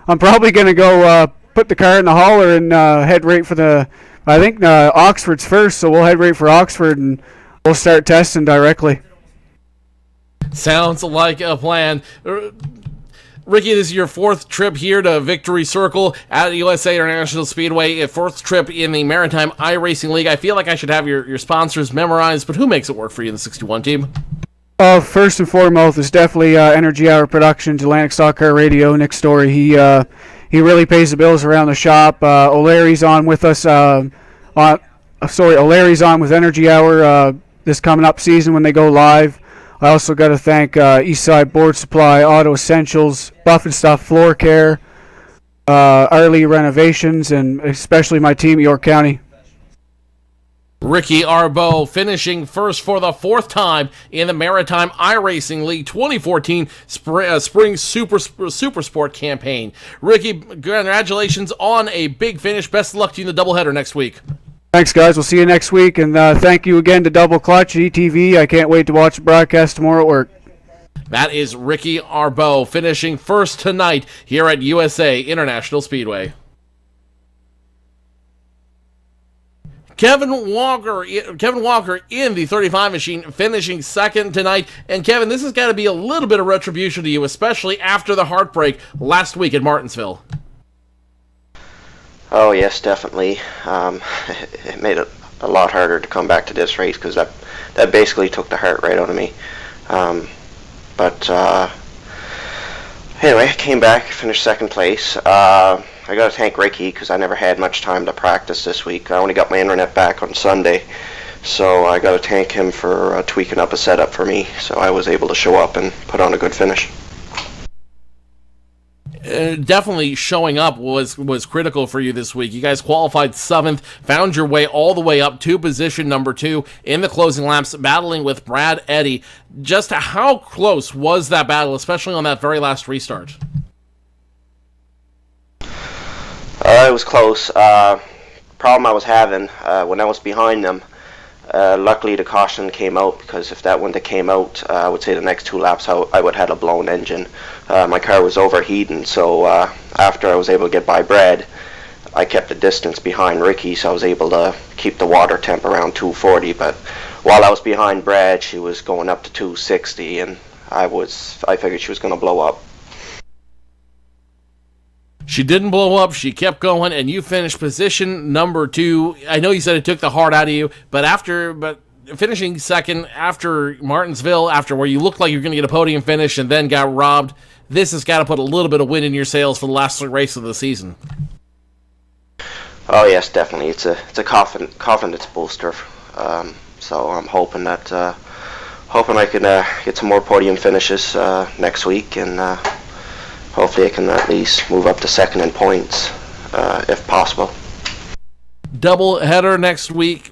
I'm probably going to go put the car in the hauler and head right for I think Oxford's first, so we'll head right for Oxford and we'll start testing directly. Sounds like a plan. Ricky, this is your 4th trip here to Victory Circle at USA International Speedway, a 4th trip in the Maritime iRacing League. I feel like I should have your sponsors memorized, but who makes it work for you in the 61 team? First and foremost, it's definitely Energy Hour Productions, Atlantic Stock Car Radio, Nick Story. He really pays the bills around the shop. O'Leary's on with us. O'Leary's on with Energy Hour this coming up season when they go live. I also got to thank Eastside Board Supply, Auto Essentials, Buff and Stuff Floor Care, Arley Renovations, and especially my team at York County. Ricky Arbeau finishing first for the 4th time in the Maritime iRacing League 2014 Spring Super Sport campaign. Ricky, congratulations on a big finish. Best of luck to you in the doubleheader next week. Thanks, guys. We'll see you next week, and thank you again to Double Clutch ETV. I can't wait to watch the broadcast tomorrow at work. That is Ricky Arbeau finishing first tonight here at USA International Speedway. Kevin Walker in the 35 machine finishing second tonight. And Kevin, this has got to be a little bit of retribution to you, especially after the heartbreak last week at Martinsville. Oh yes, definitely. It made it a lot harder to come back to this race because that basically took the heart right out of me. But anyway, I came back, finished 2nd place. I got to thank Ricky because I never had much time to practice this week. I only got my internet back on Sunday, so I got to thank him for tweaking up a setup for me, so I was able to show up and put on a good finish. Definitely showing up was critical for you this week. You guys qualified 7th, found your way all the way up to position number 2 in the closing laps, battling with Brad Eddy. Just how close was that battle, especially on that very last restart? It was close. Problem I was having when I was behind them, luckily the caution came out, because if that wouldn't have came out, I would say the next 2 laps I would have had a blown engine. My car was overheating, so after I was able to get by Brad, I kept the distance behind Ricky, so I was able to keep the water temp around 240. But while I was behind Brad, she was going up to 260, and I figured she was going to blow up. She didn't blow up. She kept going, and you finished position number 2. I know you said it took the heart out of you, but finishing second after Martinsville, after where you looked like you were going to get a podium finish and then got robbed, this has got to put a little bit of wind in your sails for the last race of the season. Oh yes, definitely. It's a confidence booster. So I'm hoping that I can get some more podium finishes next week, and hopefully I can at least move up to second in points if possible. Double header next week.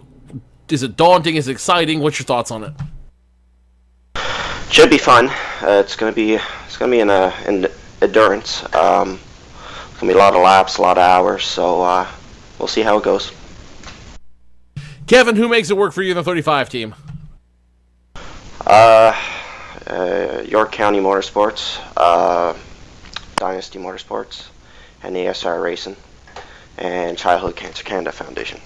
Is it daunting? Is it exciting? What's your thoughts on it? Should be fun. It's gonna be in endurance. It's gonna be a lot of laps, a lot of hours. So we'll see how it goes. Kevin, who makes it work for you in the 35 team? York County Motorsports, Dynasty Motorsports, and ASR Racing, and Childhood Cancer Canada Foundation.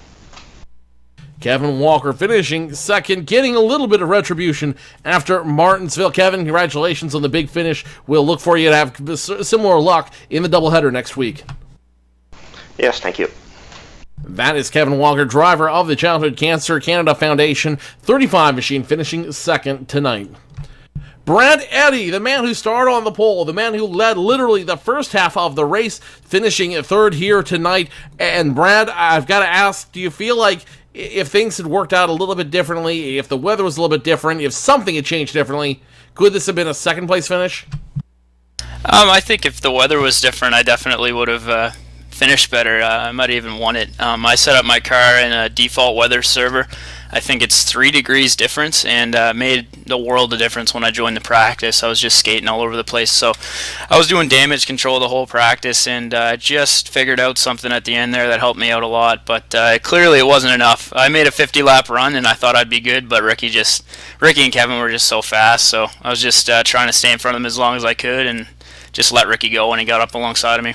Kevin Walker finishing second, getting a little bit of retribution after Martinsville. Kevin, congratulations on the big finish. We'll look for you to have similar luck in the doubleheader next week. Yes, thank you. That is Kevin Walker, driver of the Childhood Cancer Canada Foundation 35 machine, finishing second tonight. Brad Eddy, the man who started on the pole, the man who led literally the first half of the race, finishing third here tonight. And Brad, I've got to ask, do you feel like if things had worked out a little bit differently, if the weather was a little bit different, if something had changed differently, could this have been a second place finish? I think if the weather was different, I definitely would have finished better. I might have even won it. I set up my car in a default weather server. I think it's 3 degrees difference, and made the world of difference when I joined the practice. I was just skating all over the place, so I was doing damage control the whole practice, and just figured out something at the end there that helped me out a lot, but clearly it wasn't enough. I made a 50-lap run, and I thought I'd be good, but Ricky and Kevin were just so fast, so I was just trying to stay in front of them as long as I could, and just let Ricky go when he got up alongside of me.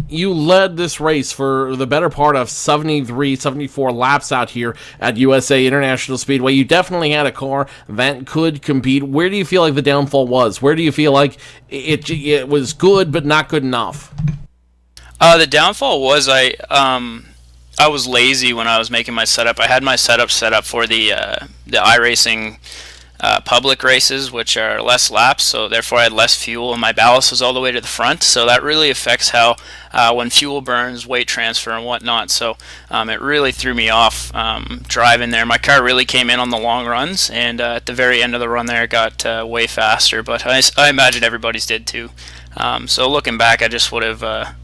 You led this race for the better part of 73, 74 laps out here at USA International Speedway. You definitely had a car that could compete. Where do you feel like the downfall was? Where do you feel like it was good but not good enough? The downfall was I was lazy when I was making my setup. I had my setup set up for the iRacing public races, which are less laps, so therefore I had less fuel, and my ballast was all the way to the front, so that really affects how when fuel burns, weight transfer and whatnot, so it really threw me off driving there. My car really came in on the long runs, and at the very end of the run there it got way faster, but I imagine everybody's did too. So looking back, I just would have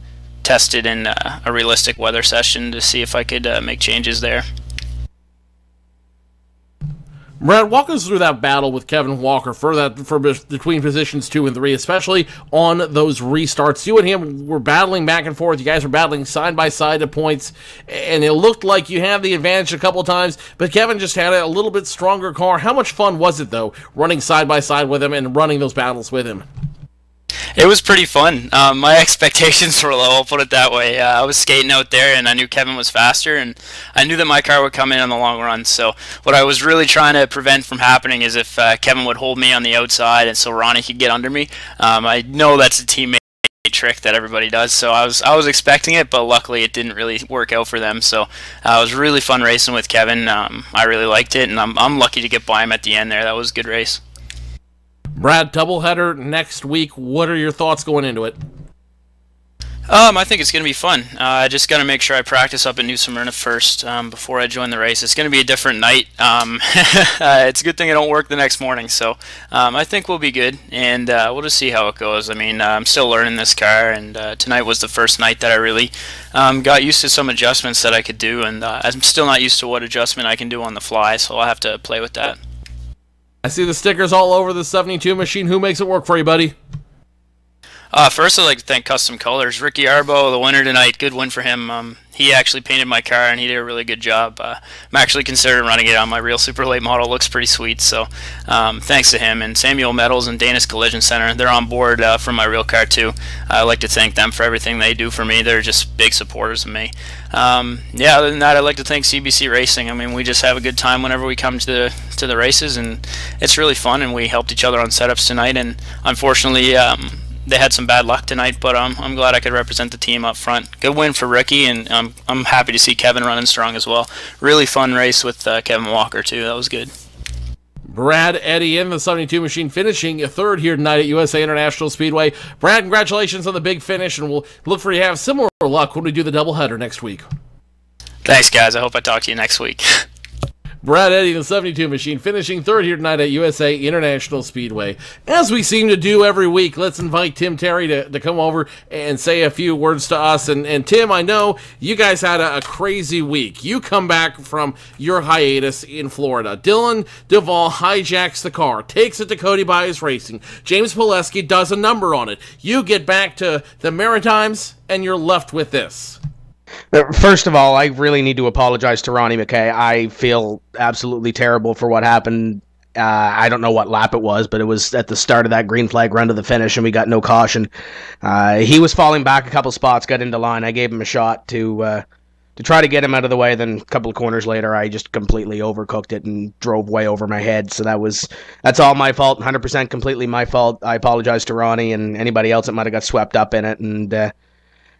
tested in a realistic weather session to see if I could make changes there. Brad, walk us through that battle with Kevin Walker for between positions 2 and 3, especially on those restarts. You and him were battling back and forth. You guys were battling side by side at points, and it looked like you had the advantage a couple of times, but Kevin just had a little bit stronger car. How much fun was it, though, running side by side with him and running those battles with him? It was pretty fun. My expectations were low, I'll put it that way. I was skating out there, and I knew Kevin was faster, and I knew that my car would come in on the long run. So what I was really trying to prevent from happening is if Kevin would hold me on the outside, and so Ronnie could get under me. I know that's a teammate trick that everybody does, so I was expecting it, but luckily it didn't really work out for them. So it was really fun racing with Kevin. I really liked it, and I'm lucky to get by him at the end there. That was a good race. Brad, doubleheader next week. What are your thoughts going into it? I think it's going to be fun. I just got to make sure I practice up in New Smyrna first before I join the race. It's going to be a different night. It's a good thing I don't work the next morning, so I think we'll be good, and we'll just see how it goes. I mean, I'm still learning this car, and tonight was the first night that I really got used to some adjustments that I could do, and I'm still not used to what adjustment I can do on the fly, so I'll have to play with that. I see the stickers all over the 72 machine. Who makes it work for you, buddy? First, I'd like to thank Custom Colors. Ricky Arbo, the winner tonight, good win for him. He actually painted my car, and he did a really good job. I'm actually considering running it on my real super late model. Looks pretty sweet, so thanks to him. And Samuel Metals and Danish Collision Center, they're on board for my real car too. I'd like to thank them for everything they do for me. They're just big supporters of me. Yeah, other than that, I'd like to thank CBC Racing. I mean, we just have a good time whenever we come to the races, and it's really fun, and we helped each other on setups tonight, and unfortunately they had some bad luck tonight, but I'm glad I could represent the team up front. Good win for Ricky, and I'm happy to see Kevin running strong as well. Really fun race with Kevin Walker too. That was good. Brad Eddy in the 72 machine, finishing third here tonight at USA International Speedway. Brad, congratulations on the big finish, and we'll look for you to have similar luck when we do the doubleheader next week. Thanks, guys. I hope I talk to you next week. Brad Eddy, the 72 machine, finishing third here tonight at USA International Speedway. As we seem to do every week, let's invite Tim Terry to come over and say a few words to us. And Tim, I know you guys had a crazy week. You come back from your hiatus in Florida. Dylan Duvall hijacks the car, takes it to Cody Bias Racing. James Pileski does a number on it. You get back to the Maritimes, and you're left with this. First of all, I really need to apologize to Ronnie McKay. I feel absolutely terrible for what happened. I don't know what lap it was, but it was at the start of that green flag run to the finish, and we got no caution. He was falling back a couple spots, got into line. I gave him a shot to try to get him out of the way. Then a couple of corners later, I just completely overcooked it and drove way over my head. So that's all my fault, 100% completely my fault. I apologize to Ronnie and anybody else that might have got swept up in it, and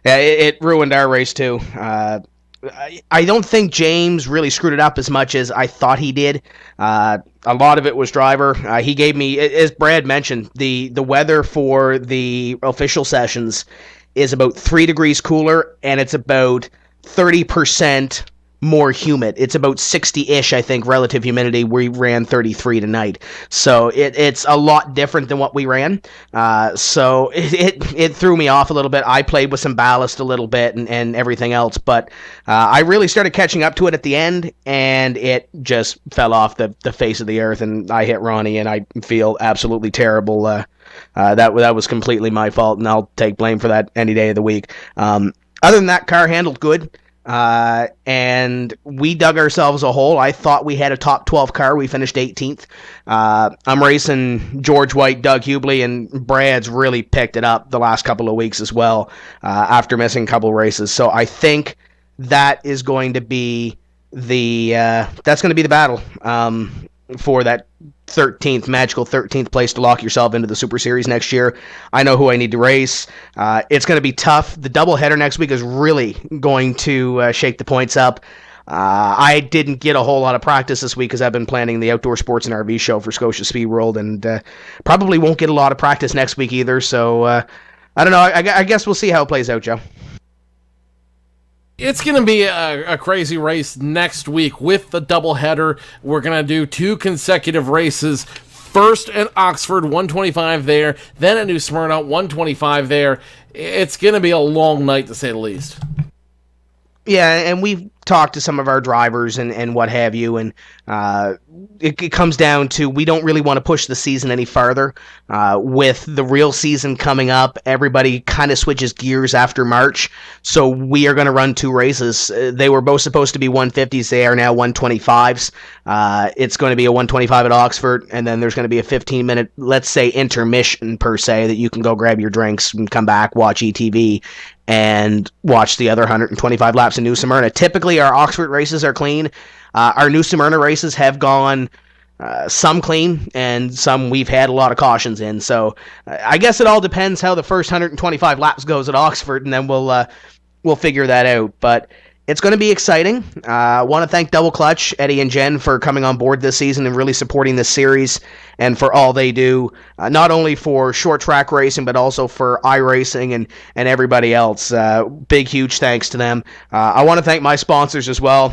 it ruined our race too. I don't think James really screwed it up as much as I thought he did. A lot of it was driver. He gave me, as Brad mentioned, the weather for the official sessions is about 3 degrees cooler, and it's about 30% more humid. It's about 60-ish, I think, relative humidity. We ran 33 tonight. So it's a lot different than what we ran. So it threw me off a little bit. I played with some ballast a little bit and everything else, but I really started catching up to it at the end, and it just fell off the face of the earth, and I hit Ronnie, and I feel absolutely terrible. That was completely my fault, and I'll take blame for that any day of the week. Other than that, car handled good. And we dug ourselves a hole. I thought we had a top 12 car. We finished 18th. I'm racing George White, Doug Hubley, and Brad's really picked it up the last couple of weeks as well, after missing a couple of races. So I think that is going to be the battle for that magical 13th place to lock yourself into the Super Series next year. I know who I need to race. It's going to be tough. The doubleheader next week is really going to shake the points up. I didn't get a whole lot of practice this week because I've been planning the Outdoor Sports and RV show for Scotia Speed World, and probably won't get a lot of practice next week either. So I don't know. I guess we'll see how it plays out, Joe. It's going to be a crazy race next week with the doubleheader. We're going to do 2 consecutive races. First at Oxford, 125 there. Then at New Smyrna, 125 there. It's going to be a long night, to say the least. Yeah, and we've talked to some of our drivers and what have you, and it comes down to we don't really want to push the season any farther. With the real season coming up, everybody kind of switches gears after March, so we are going to run 2 races. They were both supposed to be 150s. They are now 125s. It's going to be a 125 at Oxford, and then there's going to be a 15-minute, let's say, intermission, per se, that you can go grab your drinks and come back, watch ETV, and watch the other 125 laps in New Smyrna. Typically, our Oxford races are clean. Our New Smyrna races have gone some clean, and some we've had a lot of cautions in. So I guess it all depends how the first 125 laps goes at Oxford, and then we'll figure that out. But it's going to be exciting. I want to thank Double Clutch, Eddie and Jen, for coming on board this season and really supporting this series, and for all they do, not only for short track racing, but also for iRacing and everybody else. Big, huge thanks to them. I want to thank my sponsors as well.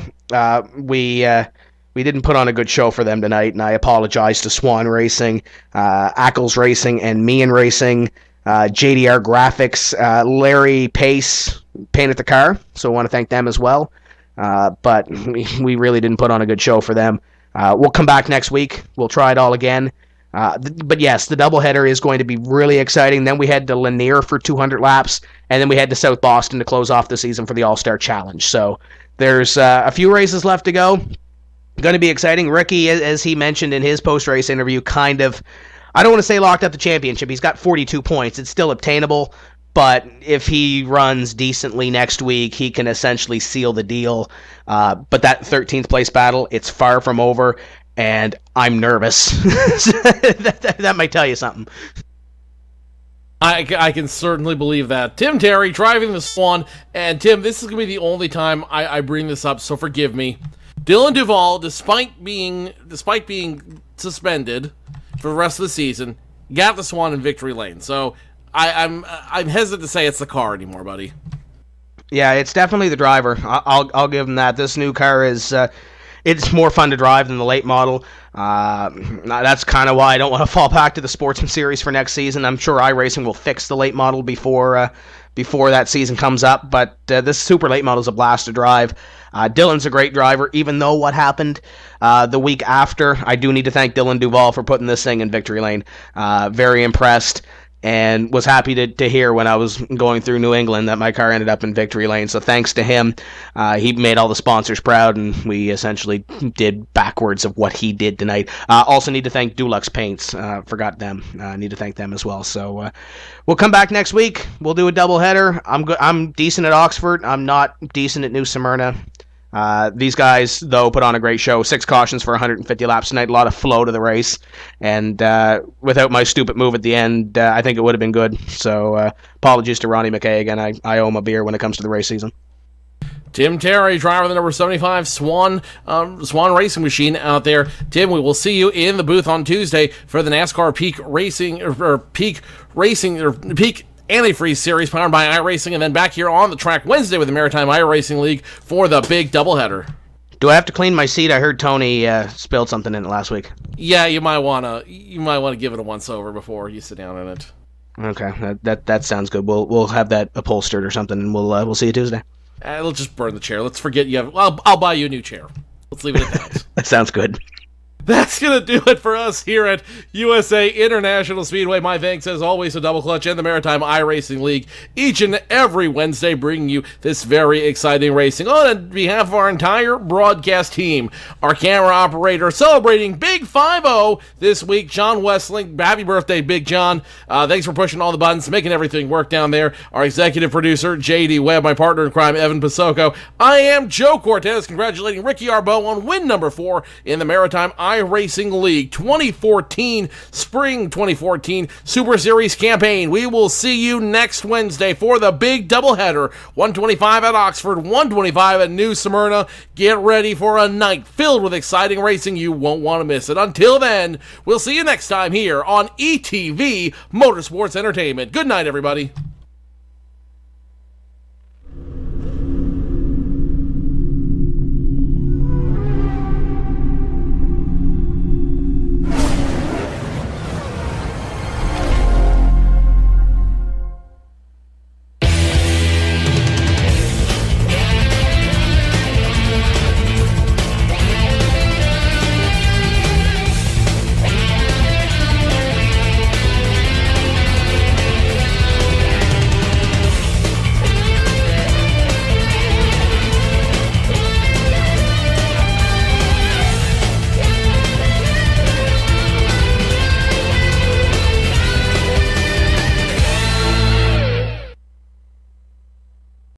We didn't put on a good show for them tonight, and I apologize to Swan Racing, Ackles Racing, and Meehan Racing, JDR Graphics, Larry Pace painted the car, so I want to thank them as well. But we really didn't put on a good show for them. We'll come back next week. We'll try it all again. But yes, the doubleheader is going to be really exciting. Then we head to Lanier for 200 laps, and then we head to South Boston to close off the season for the All-Star Challenge. So there's a few races left to go. Going to be exciting. Ricky, as he mentioned in his post-race interview, kind of, I don't want to say locked up the championship. He's got 42 points. It's still obtainable, but if he runs decently next week, he can essentially seal the deal. But that 13th place battle, it's far from over, and I'm nervous. that might tell you something. I can certainly believe that. Tim Terry driving the Swan, and Tim, this is going to be the only time I bring this up, so forgive me. Dylan Duvall, despite being suspended for the rest of the season, got the Swan in victory lane. So I'm hesitant to say it's the car anymore, buddy. Yeah, it's definitely the driver. I'll give him that. This new car is it's more fun to drive than the late model. That's kind of why I don't want to fall back to the Sportsman Series for next season. I'm sure iRacing will fix the late model before that season comes up, but this super late model is a blast to drive. Dylan's a great driver, even though what happened the week after. I do need to thank Dylan Duval for putting this thing in victory lane. Very impressed, and was happy to hear when I was going through New England that my car ended up in victory lane. So thanks to him, he made all the sponsors proud, and we essentially did backwards of what he did tonight. Also need to thank Dulux Paints. Forgot them. Need to thank them as well. So we'll come back next week. We'll do a doubleheader. I'm decent at Oxford. I'm not decent at New Smyrna. These guys, though, put on a great show. 6 cautions for 150 laps tonight. A lot of flow to the race. And without my stupid move at the end, I think it would have been good. So apologies to Ronnie McKay again. I owe him a beer when it comes to the race season. Tim Terry, driver of the number 75 Swan Racing Machine out there. Tim, we will see you in the booth on Tuesday for the NASCAR Peak Antifreeze Series powered by iRacing, and then back here on the track Wednesday with the Maritime iRacing League for the big doubleheader. Do I have to clean my seat? I heard Tony spilled something in it last week. Yeah, you might wanna give it a once over before you sit down in it. Okay, that sounds good. We'll have that upholstered or something, and we'll see you Tuesday. It'll just burn the chair. Let's forget you have. I'll buy you a new chair. Let's leave it at that. That sounds good. That's going to do it for us here at USA International Speedway. My thanks, as always, to Double Clutch and the Maritime iRacing League, each and every Wednesday, bringing you this very exciting racing. On behalf of our entire broadcast team, our camera operator celebrating Big 5-0 this week, John Westling. Happy birthday, Big John. Thanks for pushing all the buttons, making everything work down there. Our executive producer, J.D. Webb, my partner in crime, Evan Posocco. I am Joe Cortez, congratulating Ricky Arbeau on win number 4 in the Maritime iRacing League 2014 Spring 2014 Super Series campaign. We will see you next Wednesday for the big doubleheader. 125 at Oxford, 125 at New Smyrna. Get ready for a night filled with exciting racing. You won't want to miss it. Until then, we'll see you next time here on ETV Motorsports Entertainment. Good night, everybody.